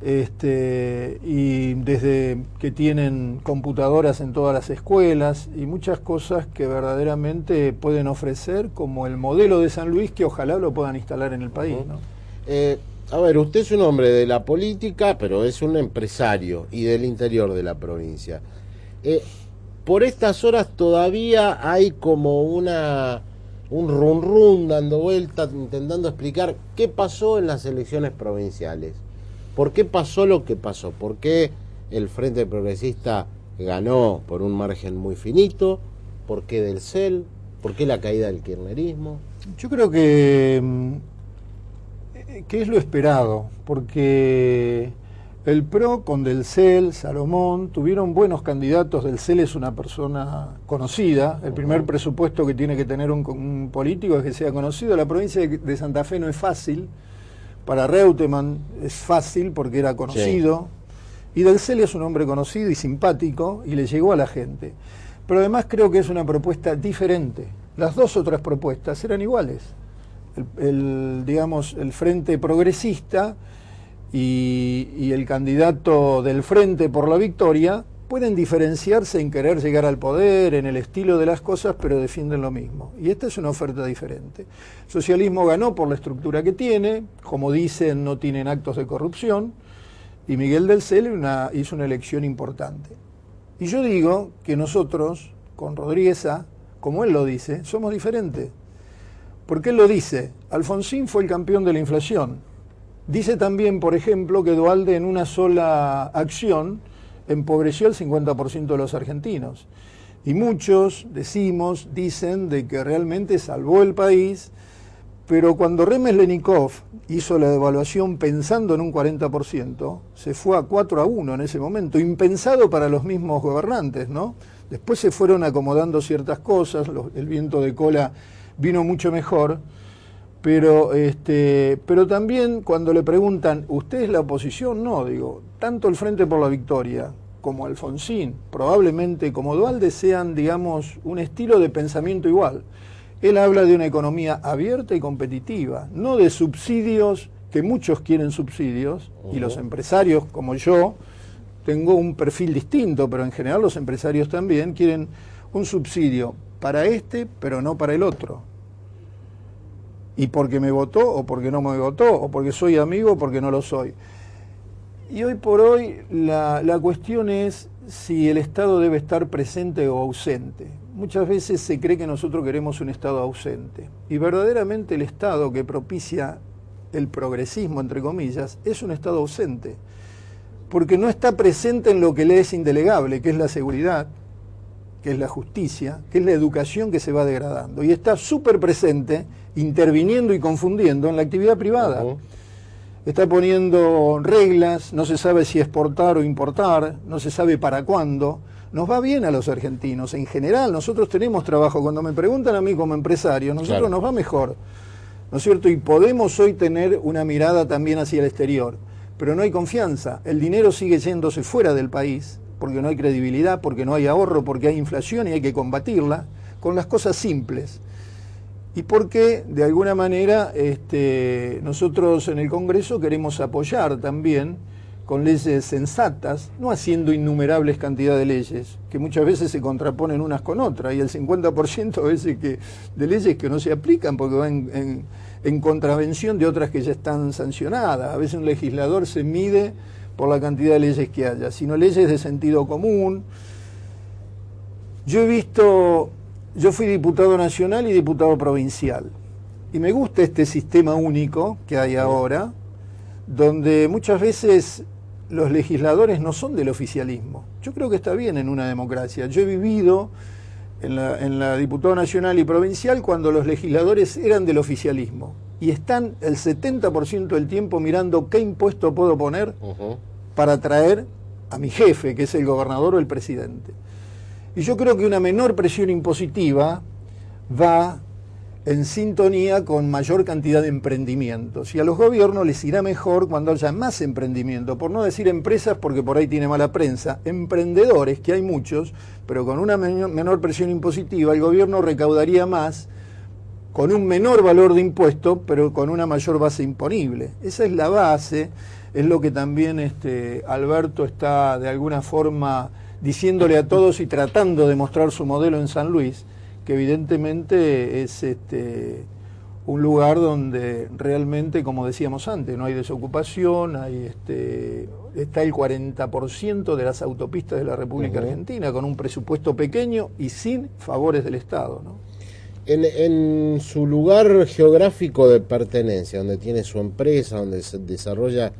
y desde que tienen computadoras en todas las escuelas y muchas cosas que verdaderamente pueden ofrecer como el modelo de San Luis, que ojalá lo puedan instalar en el país, ¿no? A ver, usted es un hombre de la política, pero es un empresario y del interior de la provincia. Por estas horas todavía hay como un run run dando vueltas, intentando explicar qué pasó en las elecciones provinciales. ¿Por qué pasó lo que pasó? ¿Por qué el Frente Progresista ganó por un margen muy finito? ¿Por qué del CEL? ¿Por qué la caída del kirchnerismo? Yo creo que es lo esperado, porque el PRO con Del CEL, Salomón, tuvieron buenos candidatos. Del CEL es una persona conocida. El primer presupuesto que tiene que tener un político es que sea conocido. La provincia de Santa Fe no es fácil. Para Reutemann es fácil porque era conocido. Sí. Y Del CEL es un hombre conocido y simpático y le llegó a la gente. Pero además creo que es una propuesta diferente. Las dos otras propuestas eran iguales. Digamos, el Frente Progresista y el candidato del Frente por la Victoria pueden diferenciarse en querer llegar al poder, en el estilo de las cosas, pero defienden lo mismo. Y esta es una oferta diferente. El socialismo ganó por la estructura que tiene, como dicen, no tienen actos de corrupción, y Miguel del CEL hizo una elección importante. Y yo digo que nosotros, con Rodríguez A., como él lo dice, somos diferentes. Porque él lo dice, Alfonsín fue el campeón de la inflación. Dice también, por ejemplo, que Duhalde en una sola acción empobreció el 50% de los argentinos. Y muchos dicen de que realmente salvó el país, pero cuando Remes-Lenikov hizo la devaluación pensando en un 40%, se fue a 4-1 en ese momento, impensado para los mismos gobernantes, ¿no? Después se fueron acomodando ciertas cosas, el viento de cola vino mucho mejor, pero también cuando le preguntan, ¿usted es la oposición? No, digo, tanto el Frente por la Victoria como Alfonsín, probablemente como Duhalde, sean, digamos, un estilo de pensamiento igual. Él habla de una economía abierta y competitiva, no de subsidios, que muchos quieren subsidios, y los empresarios, como yo, tengo un perfil distinto, pero en general los empresarios también quieren un subsidio para pero no para el otro. Y porque me votó, o porque no me votó, o porque soy amigo, o porque no lo soy. Y hoy por hoy la cuestión es si el Estado debe estar presente o ausente. Muchas veces se cree que nosotros queremos un Estado ausente. Y verdaderamente el Estado que propicia el progresismo, entre comillas, es un Estado ausente. Porque no está presente en lo que le es indelegable, que es la seguridad, que es la justicia, que es la educación que se va degradando. Y está súper presente, interviniendo y confundiendo en la actividad privada. Está poniendo reglas, no se sabe si exportar o importar, no se sabe para cuándo. Nos va bien a los argentinos, en general, nosotros tenemos trabajo. Cuando me preguntan a mí como empresario, nosotros nos va mejor, ¿no es cierto? Y podemos hoy tener una mirada también hacia el exterior, pero no hay confianza. El dinero sigue yéndose fuera del país, porque no hay credibilidad, porque no hay ahorro, porque hay inflación y hay que combatirla con las cosas simples. Y porque, de alguna manera, nosotros en el Congreso queremos apoyar también con leyes sensatas, no haciendo innumerables cantidades de leyes, que muchas veces se contraponen unas con otras, y el 50% a veces de leyes que no se aplican porque van en contravención de otras que ya están sancionadas. A veces un legislador se mide por la cantidad de leyes que haya, sino leyes de sentido común. Yo fui diputado nacional y diputado provincial, y me gusta este sistema único que hay ahora, donde muchas veces los legisladores no son del oficialismo. Yo creo que está bien en una democracia. Yo he vivido en la diputado nacional y provincial cuando los legisladores eran del oficialismo, y están el 70% del tiempo mirando qué impuesto puedo poner para atraer a mi jefe, que es el gobernador o el presidente. Y yo creo que una menor presión impositiva va en sintonía con mayor cantidad de emprendimientos. Y a los gobiernos les irá mejor cuando haya más emprendimiento, por no decir empresas porque por ahí tiene mala prensa, emprendedores, que hay muchos, pero con una menor presión impositiva el gobierno recaudaría más, con un menor valor de impuesto, pero con una mayor base imponible. Esa es la base, es lo que también Alberto está de alguna forma diciéndole a todos y tratando de mostrar su modelo en San Luis, que evidentemente es un lugar donde realmente, como decíamos antes, no hay desocupación, está el 40% de las autopistas de la República Argentina, con un presupuesto pequeño y sin favores del Estado, ¿no? En su lugar geográfico de pertenencia, donde tiene su empresa, donde se desarrolla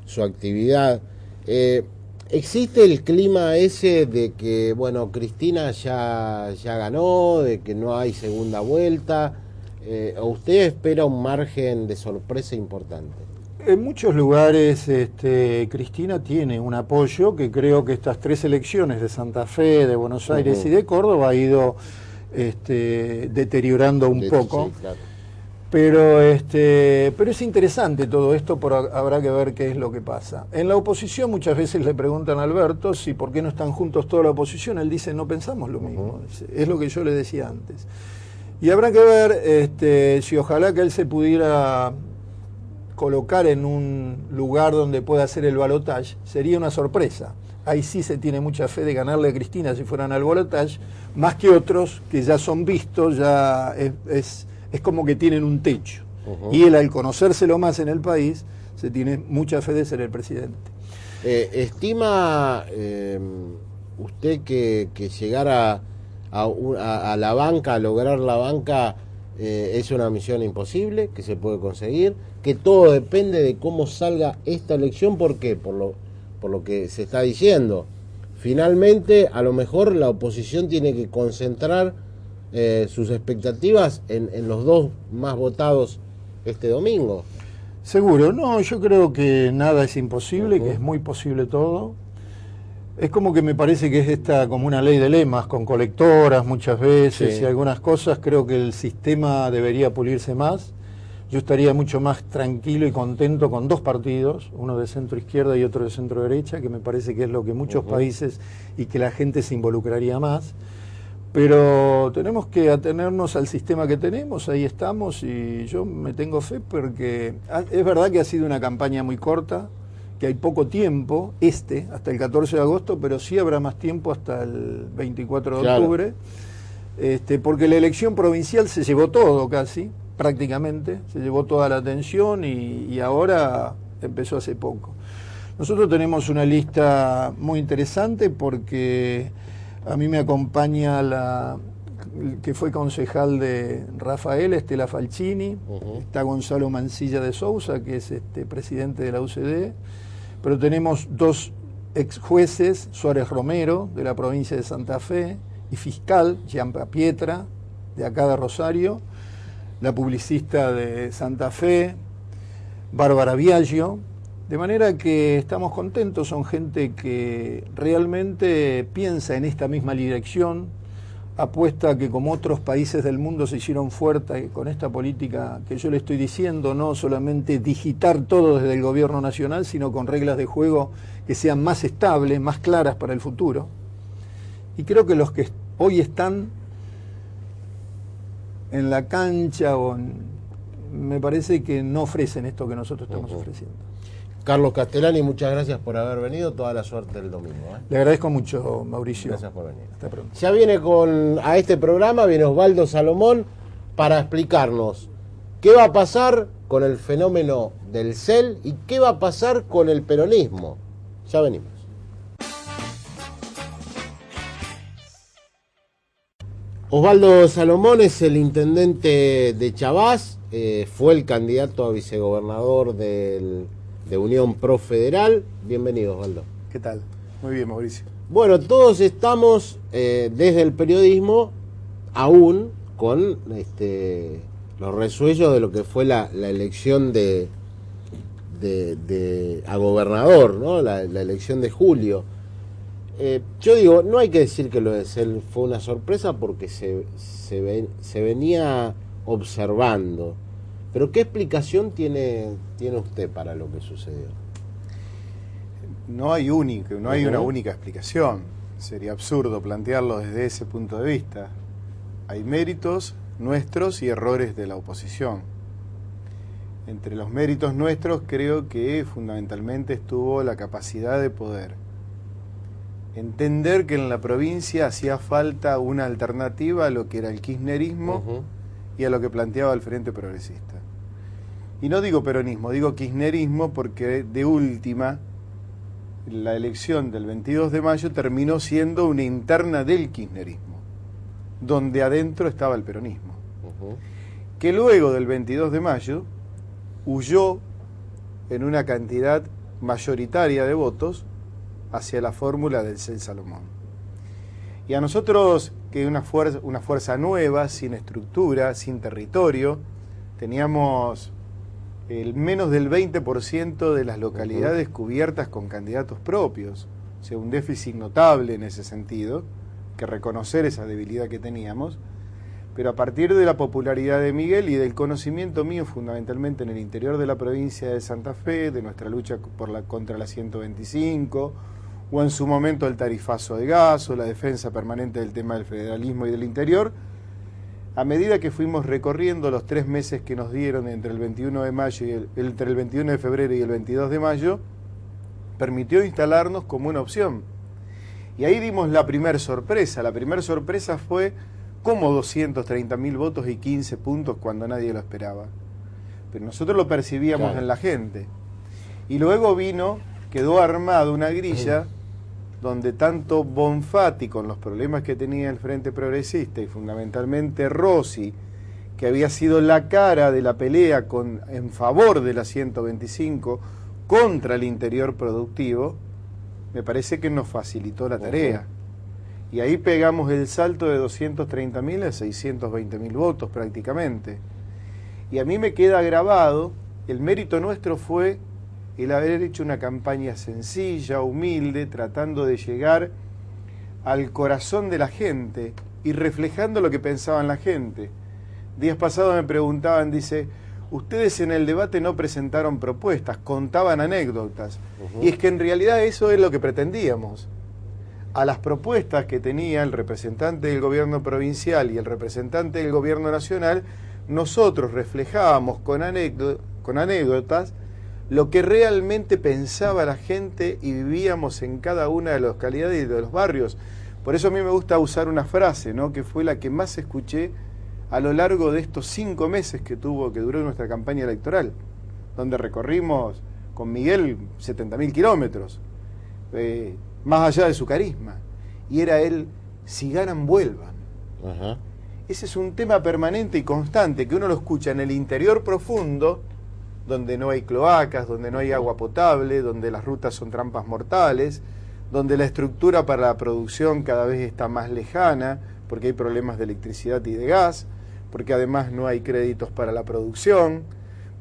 su actividad, ¿existe el clima ese de que, bueno, Cristina ya ganó, de que no hay segunda vuelta? ¿O usted espera un margen de sorpresa importante? En muchos lugares Cristina tiene un apoyo que creo que estas 3 elecciones de Santa Fe, de Buenos Aires y de Córdoba ha ido deteriorando un poco. Sí, claro. Pero es interesante todo esto, habrá que ver qué es lo que pasa. En la oposición muchas veces le preguntan a Alberto si por qué no están juntos toda la oposición. Él dice, no pensamos lo mismo. Es lo que yo le decía antes. Y habrá que ver si ojalá que él se pudiera colocar en un lugar donde pueda hacer el balotaje, sería una sorpresa. Ahí sí se tiene mucha fe de ganarle a Cristina si fueran al balotaje, más que otros que ya son vistos, ya es como que tienen un techo. Y él, al conocérselo más en el país, se tiene mucha fe de ser el presidente. ¿Estima usted que llegar a la banca, a lograr la banca, es una misión imposible, que se puede conseguir, que todo depende de cómo salga esta elección? ¿Por qué? Por lo que se está diciendo. Finalmente, a lo mejor la oposición tiene que concentrar sus expectativas en los 2 más votados este domingo. Seguro, no, yo creo que nada es imposible, que es muy posible todo. Es como que me parece que es como una ley de lemas, con colectoras muchas veces y algunas cosas. Creo que el sistema debería pulirse más. Yo estaría mucho más tranquilo y contento con 2 partidos, uno de centro izquierda y otro de centro derecha, que me parece que es lo que muchos países y que la gente se involucraría más. Pero tenemos que atenernos al sistema que tenemos, ahí estamos, y yo me tengo fe porque es verdad que ha sido una campaña muy corta, que hay poco tiempo, hasta el 14 de agosto, pero sí habrá más tiempo hasta el 24 de octubre, porque la elección provincial se llevó todo casi, prácticamente, se llevó toda la atención y ahora empezó hace poco. Nosotros tenemos una lista muy interesante porque a mí me acompaña que fue concejal de Rafael, Estela Falcini, está Gonzalo Mancilla de Sousa, que es presidente de la UCD, pero tenemos 2 ex jueces, Suárez Romero, de la provincia de Santa Fe, y fiscal, Gianpa Pietra, de acá de Rosario, la publicista de Santa Fe, Bárbara Biagio, de manera que estamos contentos, son gente que realmente piensa en esta misma dirección, apuesta que como otros países del mundo se hicieron fuertes con esta política que yo le estoy diciendo, no solamente digitar todo desde el gobierno nacional, sino con reglas de juego que sean más estables, más claras para el futuro. Y creo que los que hoy están en la cancha me parece que no ofrecen esto que nosotros estamos ofreciendo. Carlos Castellani, muchas gracias por haber venido, toda la suerte del domingo. Le agradezco mucho, Mauricio. Gracias por venir. Hasta pronto. Ya viene a este programa, viene Osvaldo Salomón para explicarnos qué va a pasar con el fenómeno del CEL y qué va a pasar con el peronismo. Ya venimos. Osvaldo Salomón es el intendente de Chabás, fue el candidato a vicegobernador de Unión Pro Federal. Bienvenido, Osvaldo. ¿Qué tal? Muy bien, Mauricio. Bueno, todos estamos desde el periodismo aún con los resuellos de lo que fue la elección a gobernador, ¿no? La elección de julio. Yo digo, no hay que decir que lo de CEL fue una sorpresa porque se venía observando. Pero ¿qué explicación tiene usted para lo que sucedió? No hay una única explicación. Sería absurdo plantearlo desde ese punto de vista. Hay méritos nuestros y errores de la oposición. Entre los méritos nuestros creo que fundamentalmente estuvo la capacidad de poder entender que en la provincia hacía falta una alternativa a lo que era el kirchnerismo y a lo que planteaba el Frente Progresista. Y no digo peronismo, digo kirchnerismo, porque de última, la elección del 22 de mayo terminó siendo una interna del kirchnerismo, donde adentro estaba el peronismo. Que luego del 22 de mayo huyó en una cantidad mayoritaria de votos hacia la fórmula del CEL Salomón. Y a nosotros, que una fuerza nueva, sin estructura, sin territorio, teníamos el menos del 20% de las localidades cubiertas con candidatos propios, o sea, un déficit notable en ese sentido, que reconocer esa debilidad que teníamos, pero a partir de la popularidad de Miguel y del conocimiento mío fundamentalmente en el interior de la provincia de Santa Fe, de nuestra lucha contra la 125, o en su momento el tarifazo de gas, o la defensa permanente del tema del federalismo y del interior, a medida que fuimos recorriendo los 3 meses que nos dieron entre el 21 de mayo y entre el 21 de febrero y el 22 de mayo, permitió instalarnos como una opción. Y ahí dimos la primera sorpresa. La primera sorpresa fue cómo 230.000 votos y 15 puntos cuando nadie lo esperaba. Pero nosotros lo percibíamos en la gente. Y luego quedó armada una grilla donde tanto Bonfatti, con los problemas que tenía el Frente Progresista, y fundamentalmente Rossi, que había sido la cara de la pelea en favor de la 125 contra el interior productivo, me parece que nos facilitó la tarea. Y ahí pegamos el salto de 230.000 a 620.000 votos prácticamente. Y a mí me queda grabado, el mérito nuestro fue el haber hecho una campaña sencilla, humilde, tratando de llegar al corazón de la gente y reflejando lo que pensaban la gente. Días pasados me preguntaban, dice, ustedes en el debate no presentaron propuestas, contaban anécdotas. Y es que en realidad eso es lo que pretendíamos. A las propuestas que tenía el representante del gobierno provincial y el representante del gobierno nacional, nosotros reflejábamos con anécdotas lo que realmente pensaba la gente y vivíamos en cada una de las localidades y de los barrios. Por eso a mí me gusta usar una frase, ¿no?, que fue la que más escuché a lo largo de estos 5 meses que duró nuestra campaña electoral, donde recorrimos con Miguel 70.000 kilómetros, más allá de su carisma, y era él, si ganan, vuelvan. Ese es un tema permanente y constante, que uno lo escucha en el interior profundo, donde no hay cloacas, donde no hay agua potable, donde las rutas son trampas mortales, donde la estructura para la producción cada vez está más lejana, porque hay problemas de electricidad y de gas, porque además no hay créditos para la producción,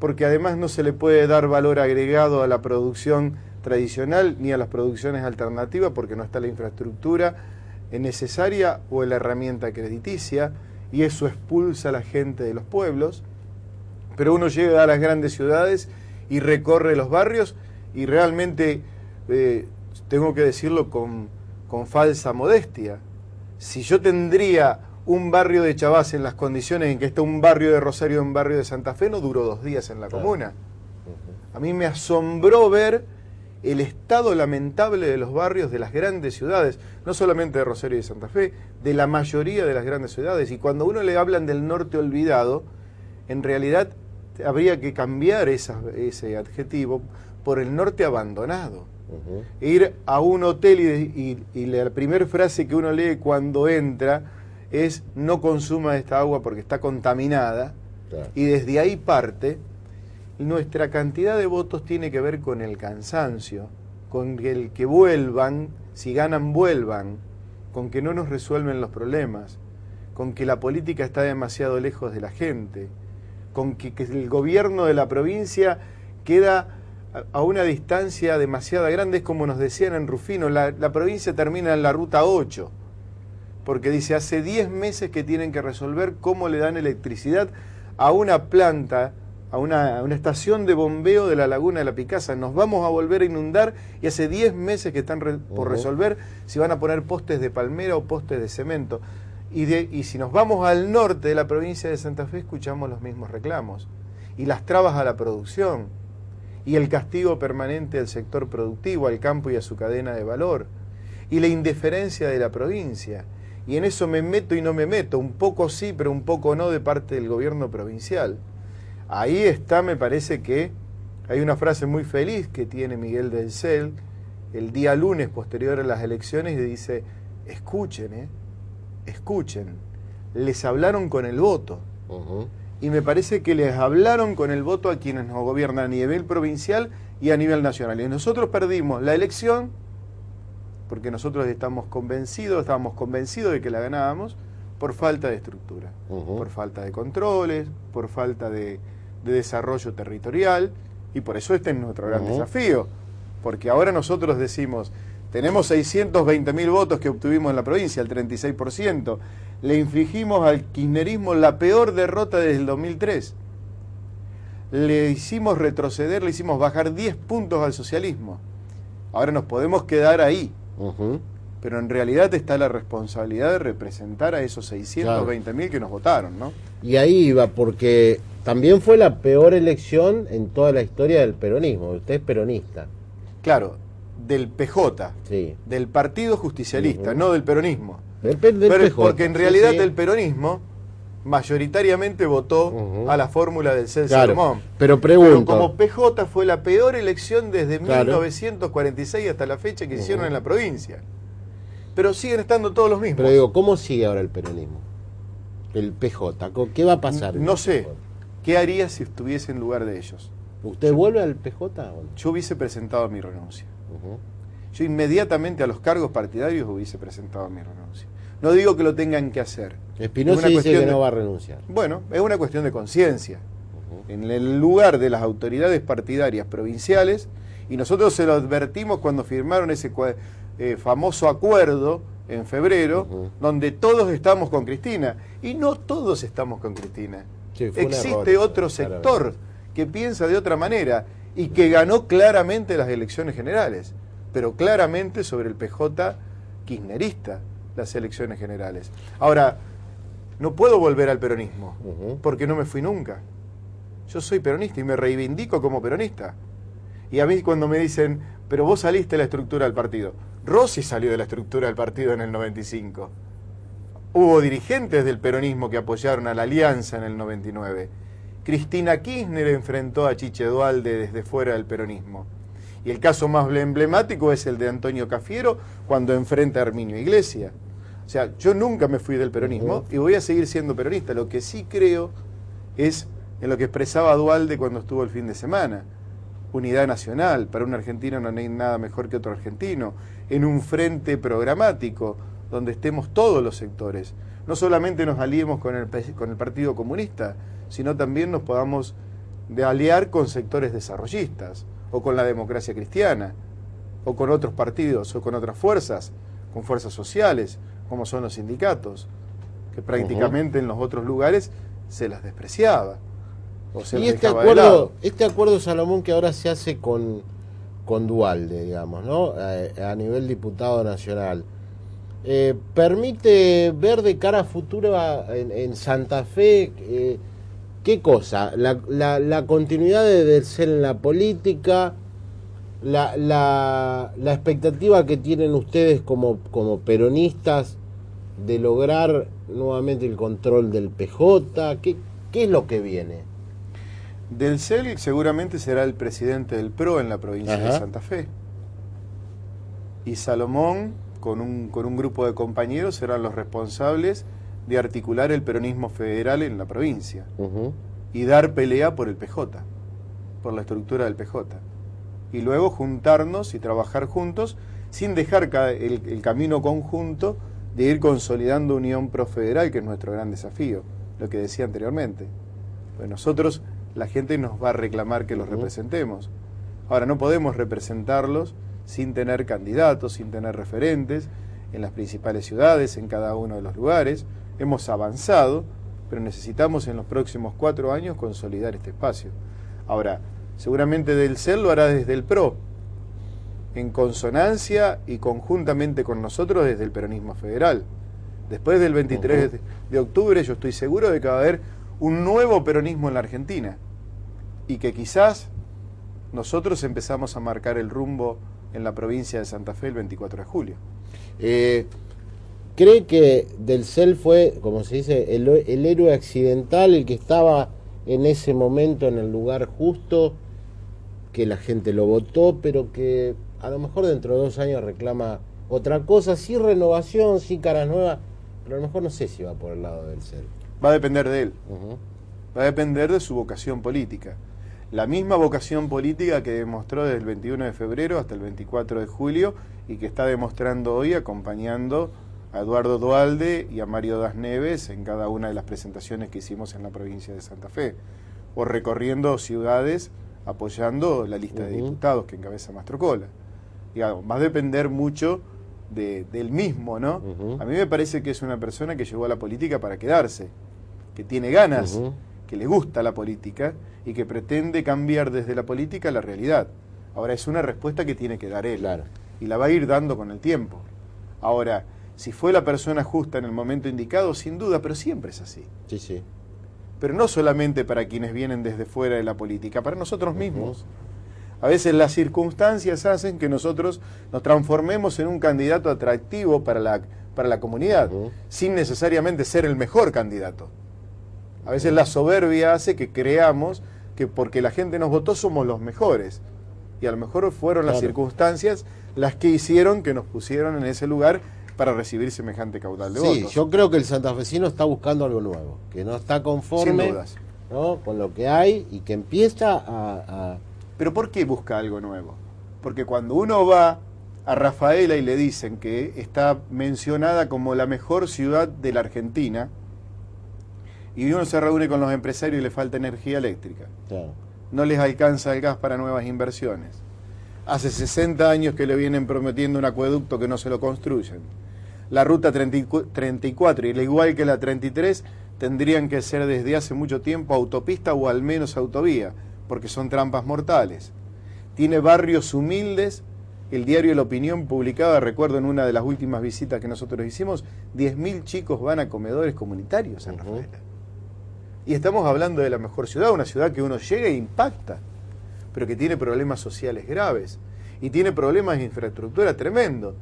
porque además no se le puede dar valor agregado a la producción tradicional ni a las producciones alternativas, porque no está la infraestructura necesaria o la herramienta crediticia, y eso expulsa a la gente de los pueblos. Pero uno llega a las grandes ciudades y recorre los barrios y realmente, tengo que decirlo con falsa modestia, si yo tendría un barrio de Chabás en las condiciones en que está un barrio de Rosario y un barrio de Santa Fe, no duró 2 días en la comuna. A mí me asombró ver el estado lamentable de los barrios de las grandes ciudades, no solamente de Rosario y de Santa Fe, de la mayoría de las grandes ciudades. Y cuando a uno le hablan del norte olvidado, en realidad habría que cambiar ese adjetivo por el norte abandonado. Ir a un hotel y la primera frase que uno lee cuando entra es: no consuma esta agua porque está contaminada, y desde ahí parte. Nuestra cantidad de votos tiene que ver con el cansancio, con el que vuelvan, si ganan vuelvan, con que no nos resuelven los problemas, con que la política está demasiado lejos de la gente, con que el gobierno de la provincia queda a una distancia demasiado grande. Es como nos decían en Rufino, la provincia termina en la ruta 8, porque dice, hace 10 meses que tienen que resolver cómo le dan electricidad a una planta, a una estación de bombeo de la laguna de la Picasa. Nos vamos a volver a inundar y hace 10 meses que están por resolver si van a poner postes de palmera o postes de cemento. Y si nos vamos al norte de la provincia de Santa Fe, escuchamos los mismos reclamos. Y las trabas a la producción, y el castigo permanente del sector productivo, al campo y a su cadena de valor, y la indiferencia de la provincia. y en eso me meto y no me meto, un poco sí, pero un poco no de parte del gobierno provincial. Ahí está, me parece que hay una frase muy feliz que tiene Miguel del Cel el día lunes posterior a las elecciones y dice, escuchen, escuchen, les hablaron con el voto. Y me parece que les hablaron con el voto a quienes nos gobiernan a nivel provincial y a nivel nacional. Y nosotros perdimos la elección porque nosotros estábamos convencidos de que la ganábamos por falta de estructura, por falta de controles, por falta de desarrollo territorial, y por eso este es nuestro gran desafío, porque ahora nosotros decimos, tenemos 620.000 votos que obtuvimos en la provincia, el 36%, le infligimos al kirchnerismo la peor derrota desde el 2003, le hicimos retroceder, le hicimos bajar 10 puntos al socialismo, ahora nos podemos quedar ahí, pero en realidad está la responsabilidad de representar a esos 620.000 que nos votaron, ¿no? Y ahí iba, porque también fue la peor elección en toda la historia del peronismo. Usted es peronista. Claro, del PJ, sí, del Partido Justicialista, no del peronismo. Del pero PJ, porque en realidad sí. el peronismo mayoritariamente votó a la fórmula del Cel claro, Salomón. pero pregunto. Pero como PJ fue la peor elección desde 1946 hasta la fecha que hicieron en la provincia. Pero siguen estando todos los mismos. Pero digo, ¿cómo sigue ahora el peronismo? El PJ, ¿qué va a pasar? No sé, ¿qué haría si estuviese en lugar de ellos? ¿Usted vuelve al PJ o no? Yo hubiese presentado mi renuncia. Yo inmediatamente a los cargos partidarios hubiese presentado mi renuncia. No digo que lo tengan que hacer. Espinosa dice que no va a renunciar. Bueno, es una cuestión de conciencia. En el lugar de las autoridades partidarias provinciales, y nosotros se lo advertimos cuando firmaron ese famoso acuerdo en febrero, donde todos estamos con Cristina, y no todos estamos con Cristina. Sí, existe otro sector que piensa de otra manera y que ganó claramente las elecciones generales, pero claramente sobre el PJ kirchnerista las elecciones generales. Ahora, no puedo volver al peronismo, porque no me fui nunca. Yo soy peronista y me reivindico como peronista. Y a mí cuando me dicen, pero vos saliste de la estructura del partido. Rossi salió de la estructura del partido en el 95. Hubo dirigentes del peronismo que apoyaron a la Alianza en el 99. Cristina Kirchner enfrentó a Chiche Duhalde desde fuera del peronismo. Y el caso más emblemático es el de Antonio Cafiero cuando enfrenta a Herminio Iglesias. O sea, yo nunca me fui del peronismo y voy a seguir siendo peronista. Lo que sí creo es en lo que expresaba Duhalde cuando estuvo el fin de semana. Unidad nacional, para un argentino no hay nada mejor que otro argentino, en un frente programático donde estemos todos los sectores. No solamente nos aliemos con el Partido Comunista, sino también nos podamos aliar con sectores desarrollistas, o con la democracia cristiana, o con otros partidos, o con otras fuerzas, con fuerzas sociales, como son los sindicatos, que prácticamente en los otros lugares se las despreciaba. O se y las dejaba de lado. Este acuerdo, Salomón, que ahora se hace con Duhalde, digamos, ¿no? A nivel diputado nacional, permite ver de cara a futuro en Santa Fe, ¿qué cosa? La continuidad del ser en la política, la expectativa que tienen ustedes como peronistas de lograr nuevamente el control del PJ, ¿qué es lo que viene? Del CEL seguramente será el presidente del PRO en la provincia de Santa Fe. Y Salomón, con un grupo de compañeros, serán los responsables de articular el peronismo federal en la provincia y dar pelea por el PJ, por la estructura del PJ. Y luego juntarnos y trabajar juntos sin dejar el camino conjunto de ir consolidando unión profederal, que es nuestro gran desafío, lo que decía anteriormente. Pues nosotros, la gente nos va a reclamar que los representemos. Ahora, no podemos representarlos sin tener candidatos, sin tener referentes en las principales ciudades, en cada uno de los lugares. Hemos avanzado, pero necesitamos en los próximos 4 años consolidar este espacio. Ahora, seguramente del CEL lo hará desde el PRO, en consonancia y conjuntamente con nosotros desde el peronismo federal. Después del 23 de octubre yo estoy seguro de que va a haber un nuevo peronismo en la Argentina y que quizás nosotros empezamos a marcar el rumbo en la provincia de Santa Fe el 24 de julio. ¿Cree que Del Cel fue, como se dice, el héroe accidental, el que estaba en ese momento en el lugar justo, que la gente lo votó, pero que a lo mejor dentro de 2 años reclama otra cosa, sí renovación, sí caras nuevas, pero a lo mejor no sé si va por el lado de Del Cel? Va a depender de él. Va a depender de su vocación política. La misma vocación política que demostró desde el 21 de febrero hasta el 24 de julio y que está demostrando hoy acompañando a Eduardo Duhalde y a Mario Das Neves en cada una de las presentaciones que hicimos en la provincia de Santa Fe, o recorriendo ciudades apoyando la lista de diputados que encabeza Mastrocola. Digamos, va a depender mucho del mismo, ¿no? A mí me parece que es una persona que llegó a la política para quedarse, que tiene ganas, que le gusta la política y que pretende cambiar desde la política la realidad. Ahora, es una respuesta que tiene que dar él, claro, y la va a ir dando con el tiempo. Ahora, si fue la persona justa en el momento indicado, sin duda, pero siempre es así. Sí, sí. Pero no solamente para quienes vienen desde fuera de la política, para nosotros mismos. A veces las circunstancias hacen que nosotros nos transformemos en un candidato atractivo para la comunidad, sin necesariamente ser el mejor candidato. A veces la soberbia hace que creamos que porque la gente nos votó somos los mejores. Y a lo mejor fueron las circunstancias las que hicieron que nos pusieron en ese lugar para recibir semejante caudal de votos. Sí, yo creo que el santafesino está buscando algo nuevo, que no está conforme, sin dudas, ¿no?, con lo que hay y que empieza a... ¿Pero por qué busca algo nuevo? Porque cuando uno va a Rafaela y le dicen que está mencionada como la mejor ciudad de la Argentina, y uno se reúne con los empresarios y le falta energía eléctrica, Claro. no les alcanza el gas para nuevas inversiones, hace 60 años que le vienen prometiendo un acueducto que no se lo construyen, la ruta 34 y al igual que la 33 tendrían que ser desde hace mucho tiempo autopista o al menos autovía, porque son trampas mortales. Tiene barrios humildes. El diario La Opinión publicaba, recuerdo en una de las últimas visitas que nosotros hicimos, 10.000 chicos van a comedores comunitarios en Rafaela. Y estamos hablando de la mejor ciudad, una ciudad que uno llega e impacta, pero que tiene problemas sociales graves y tiene problemas de infraestructura tremendo.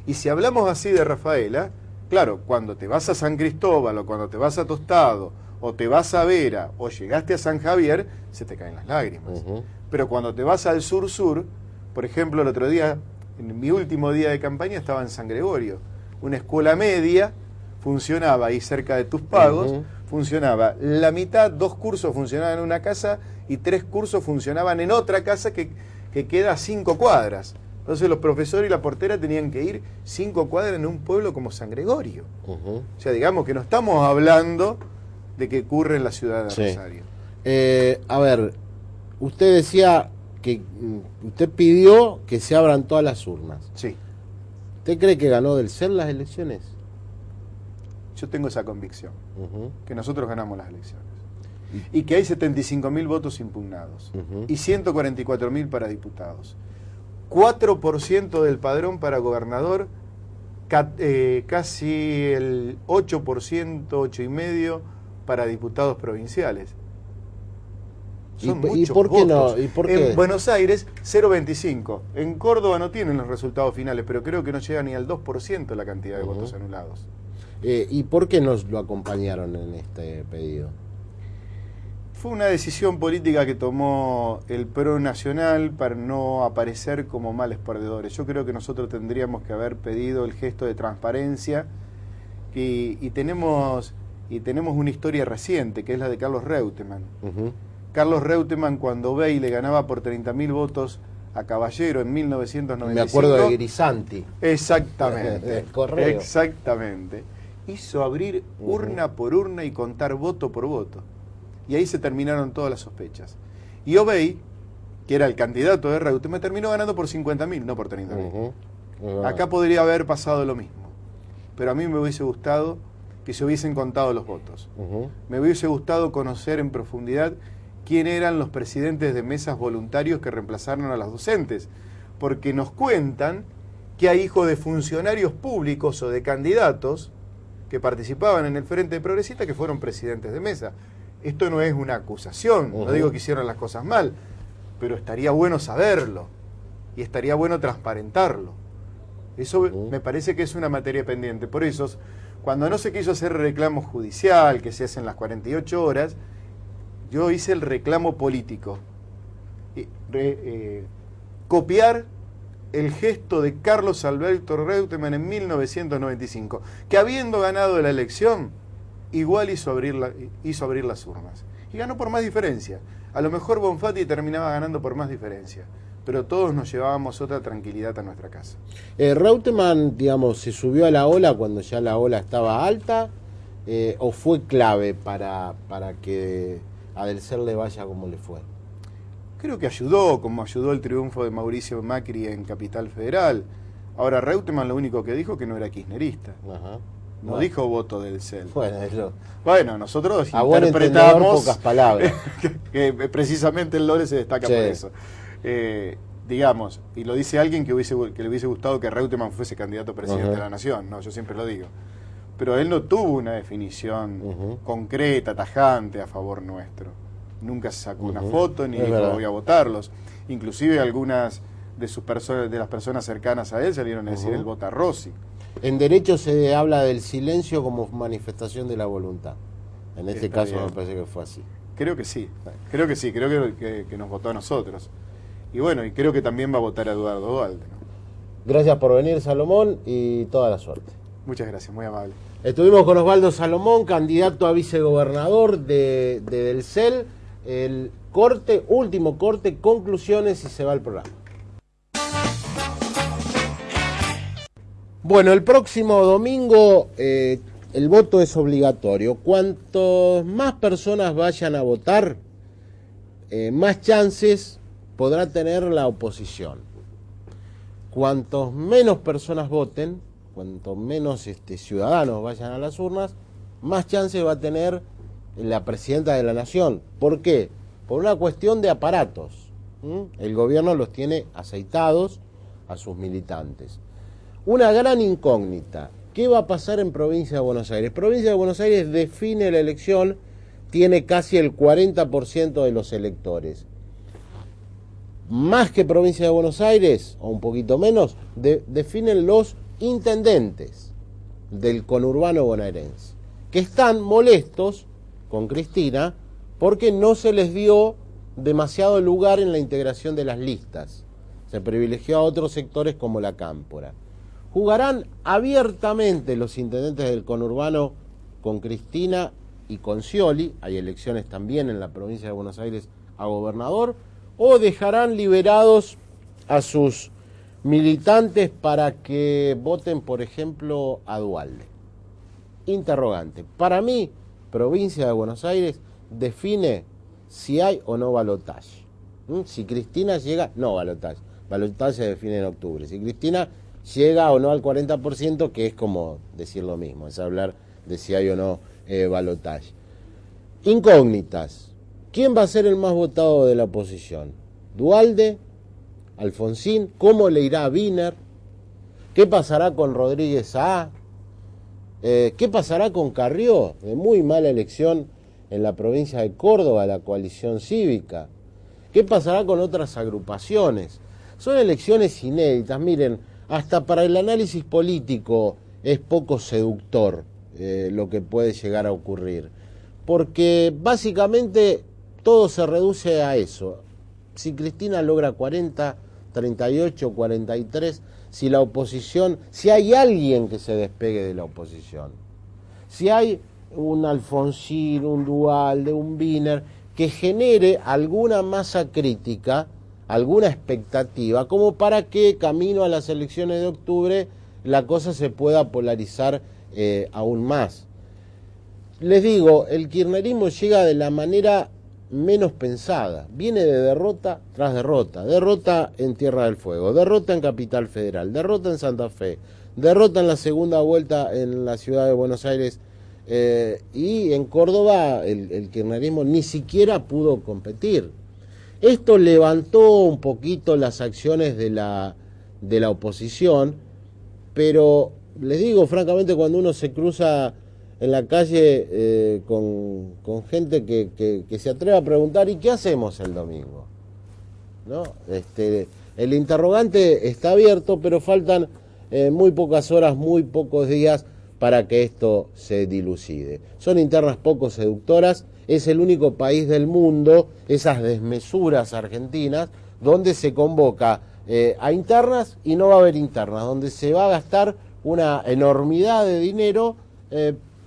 Y si hablamos así de Rafaela, claro, cuando te vas a San Cristóbal o cuando te vas a Tostado o te vas a Vera o llegaste a San Javier, se te caen las lágrimas. Pero cuando te vas al sur-sur, por ejemplo, el otro día, en mi último día de campaña, estaba en San Gregorio. Una escuela media funcionaba ahí cerca de Tus Pagos, funcionaba la mitad, 2 cursos funcionaban en una casa y 3 cursos funcionaban en otra casa que queda a 5 cuadras. Entonces los profesores y la portera tenían que ir 5 cuadras en un pueblo como San Gregorio. O sea, digamos que no estamos hablando de que ocurre en la ciudad de Rosario. A ver, usted decía que usted pidió que se abran todas las urnas. Sí. ¿Usted cree que ganó Del Cel las elecciones? Yo tengo esa convicción, que nosotros ganamos las elecciones. Y que hay 75.000 votos impugnados y 144.000 para diputados. 4% del padrón para gobernador, casi el 8%, 8,5% para diputados provinciales. Son muchos ¿Y por qué votos. no? ¿Y por qué? En Buenos Aires, 0,25. En Córdoba no tienen los resultados finales, pero creo que no llega ni al 2% la cantidad de votos anulados. ¿Y por qué nos lo acompañaron en este pedido? Fue una decisión política que tomó el PRO nacional para no aparecer como males perdedores. Yo creo que nosotros tendríamos que haber pedido el gesto de transparencia y tenemos una historia reciente, que es la de Carlos Reutemann. Carlos Reutemann, cuando Bey le ganaba por 30.000 votos a Caballero en 1995... Me acuerdo de Grisanti. Exactamente. Correo. Exactamente. Hizo abrir urna por urna y contar voto por voto. Y ahí se terminaron todas las sospechas. Y Obey, que era el candidato de Reutemann, terminó ganando por 50.000, no por 30.000. Acá podría haber pasado lo mismo. Pero a mí me hubiese gustado que se hubiesen contado los votos. Me hubiese gustado conocer en profundidad quién eran los presidentes de mesas voluntarios que reemplazaron a los docentes. Porque nos cuentan que hay hijos de funcionarios públicos o de candidatos que participaban en el Frente Progresista que fueron presidentes de mesa. Esto no es una acusación, no digo que hicieron las cosas mal, pero estaría bueno saberlo y estaría bueno transparentarlo. Eso me parece que es una materia pendiente. Por eso, cuando no se quiso hacer reclamo judicial, que se hace en las 48 horas, yo hice el reclamo político. Copiar el gesto de Carlos Alberto Reutemann en 1995, que habiendo ganado la elección, igual hizo abrir las urnas. Y ganó por más diferencia. A lo mejor Bonfatti terminaba ganando por más diferencia, pero todos nos llevábamos otra tranquilidad a nuestra casa. Reutemann, digamos, se subió a la ola cuando ya la ola estaba alta, o fue clave para que a Del Cer le vaya como le fue. Creo que ayudó, como ayudó el triunfo de Mauricio Macri en Capital Federal. Ahora, Reutemann lo único que dijo que no era kirchnerista. Ajá. No dijo voto del CEL. Bueno, nosotros interpretamos pocas palabras. que precisamente el Lore se destaca por eso. Digamos, y lo dice alguien que le hubiese gustado que Reutemann fuese candidato a presidente de la Nación. No, yo siempre lo digo. Pero él no tuvo una definición concreta, tajante a favor nuestro. Nunca se sacó una foto ni dijo voy a votarlos. Inclusive algunas de las personas cercanas a él salieron a decir él vota a Rossi. En derecho se habla del silencio como manifestación de la voluntad. En este caso me parece que fue así. Creo que sí, creo que nos votó a nosotros. Y bueno, y creo que también va a votar a Eduardo Duhalde, ¿no? Gracias por venir, Salomón, y toda la suerte. Muchas gracias, muy amable. Estuvimos con Osvaldo Salomón, candidato a vicegobernador de Del Cer. El corte, último corte, conclusiones y se va el programa. Bueno, el próximo domingo el voto es obligatorio. Cuantos más personas vayan a votar, más chances podrá tener la oposición. Cuantos menos personas voten, cuantos menos ciudadanos vayan a las urnas, más chances va a tener la presidenta de la Nación. ¿Por qué? Por una cuestión de aparatos. El gobierno los tiene aceitados a sus militantes. Una gran incógnita. ¿Qué va a pasar en Provincia de Buenos Aires? Provincia de Buenos Aires define la elección, tiene casi el 40% de los electores. Más que Provincia de Buenos Aires, o un poquito menos, definen los intendentes del conurbano bonaerense, que están molestos con Cristina porque no se les dio demasiado lugar en la integración de las listas. Se privilegió a otros sectores como la Cámpora. Jugarán abiertamente los intendentes del conurbano con Cristina y con Scioli, hay elecciones también en la provincia de Buenos Aires a gobernador, o dejarán liberados a sus militantes para que voten, por ejemplo, a Duhalde. Interrogante. Para mí, provincia de Buenos Aires define si hay o no balotaje. Si Cristina llega, no balotaje. Balotaje se define en octubre. Si Cristina llega o no al 40%, que es como decir lo mismo, es hablar de si hay o no balotaje. Incógnitas. ¿Quién va a ser el más votado de la oposición? ¿Duhalde? ¿Alfonsín? ¿Cómo le irá a Wiener? ¿Qué pasará con Rodríguez Saá? ¿Qué pasará con Carrió? De muy mala elección en la provincia de Córdoba, la coalición cívica. ¿Qué pasará con otras agrupaciones? Son elecciones inéditas. Miren, hasta para el análisis político es poco seductor lo que puede llegar a ocurrir. Porque básicamente todo se reduce a eso. Si Cristina logra 40, 38, 43, si la oposición, si hay alguien que se despegue de la oposición, si hay un Alfonsín, un Duhalde, un Wiener, que genere alguna masa crítica, alguna expectativa, como para que camino a las elecciones de octubre la cosa se pueda polarizar aún más. Les digo, el kirchnerismo llega de la manera menos pensada, viene de derrota tras derrota, derrota en Tierra del Fuego, derrota en Capital Federal, derrota en Santa Fe, derrota en la segunda vuelta en la ciudad de Buenos Aires, y en Córdoba el kirchnerismo ni siquiera pudo competir. Esto levantó un poquito las acciones de la oposición, pero les digo francamente, cuando uno se cruza en la calle con gente que se atreve a preguntar ¿y qué hacemos el domingo? ¿No? El interrogante está abierto, pero faltan muy pocas horas, muy pocos días para que esto se dilucide. Son internas poco seductoras, es el único país del mundo, esas desmesuras argentinas, donde se convoca a internas y no va a haber internas, donde se va a gastar una enormidad de dinero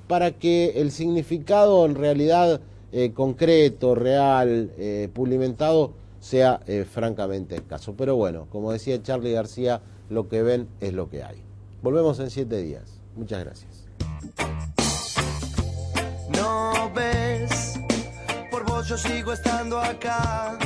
para que el significado en realidad concreto, real, pulimentado, sea francamente escaso. Pero bueno, como decía Charly García, lo que ven es lo que hay. Volvemos en 7 días. Muchas gracias. No ves, por vos yo sigo estando acá.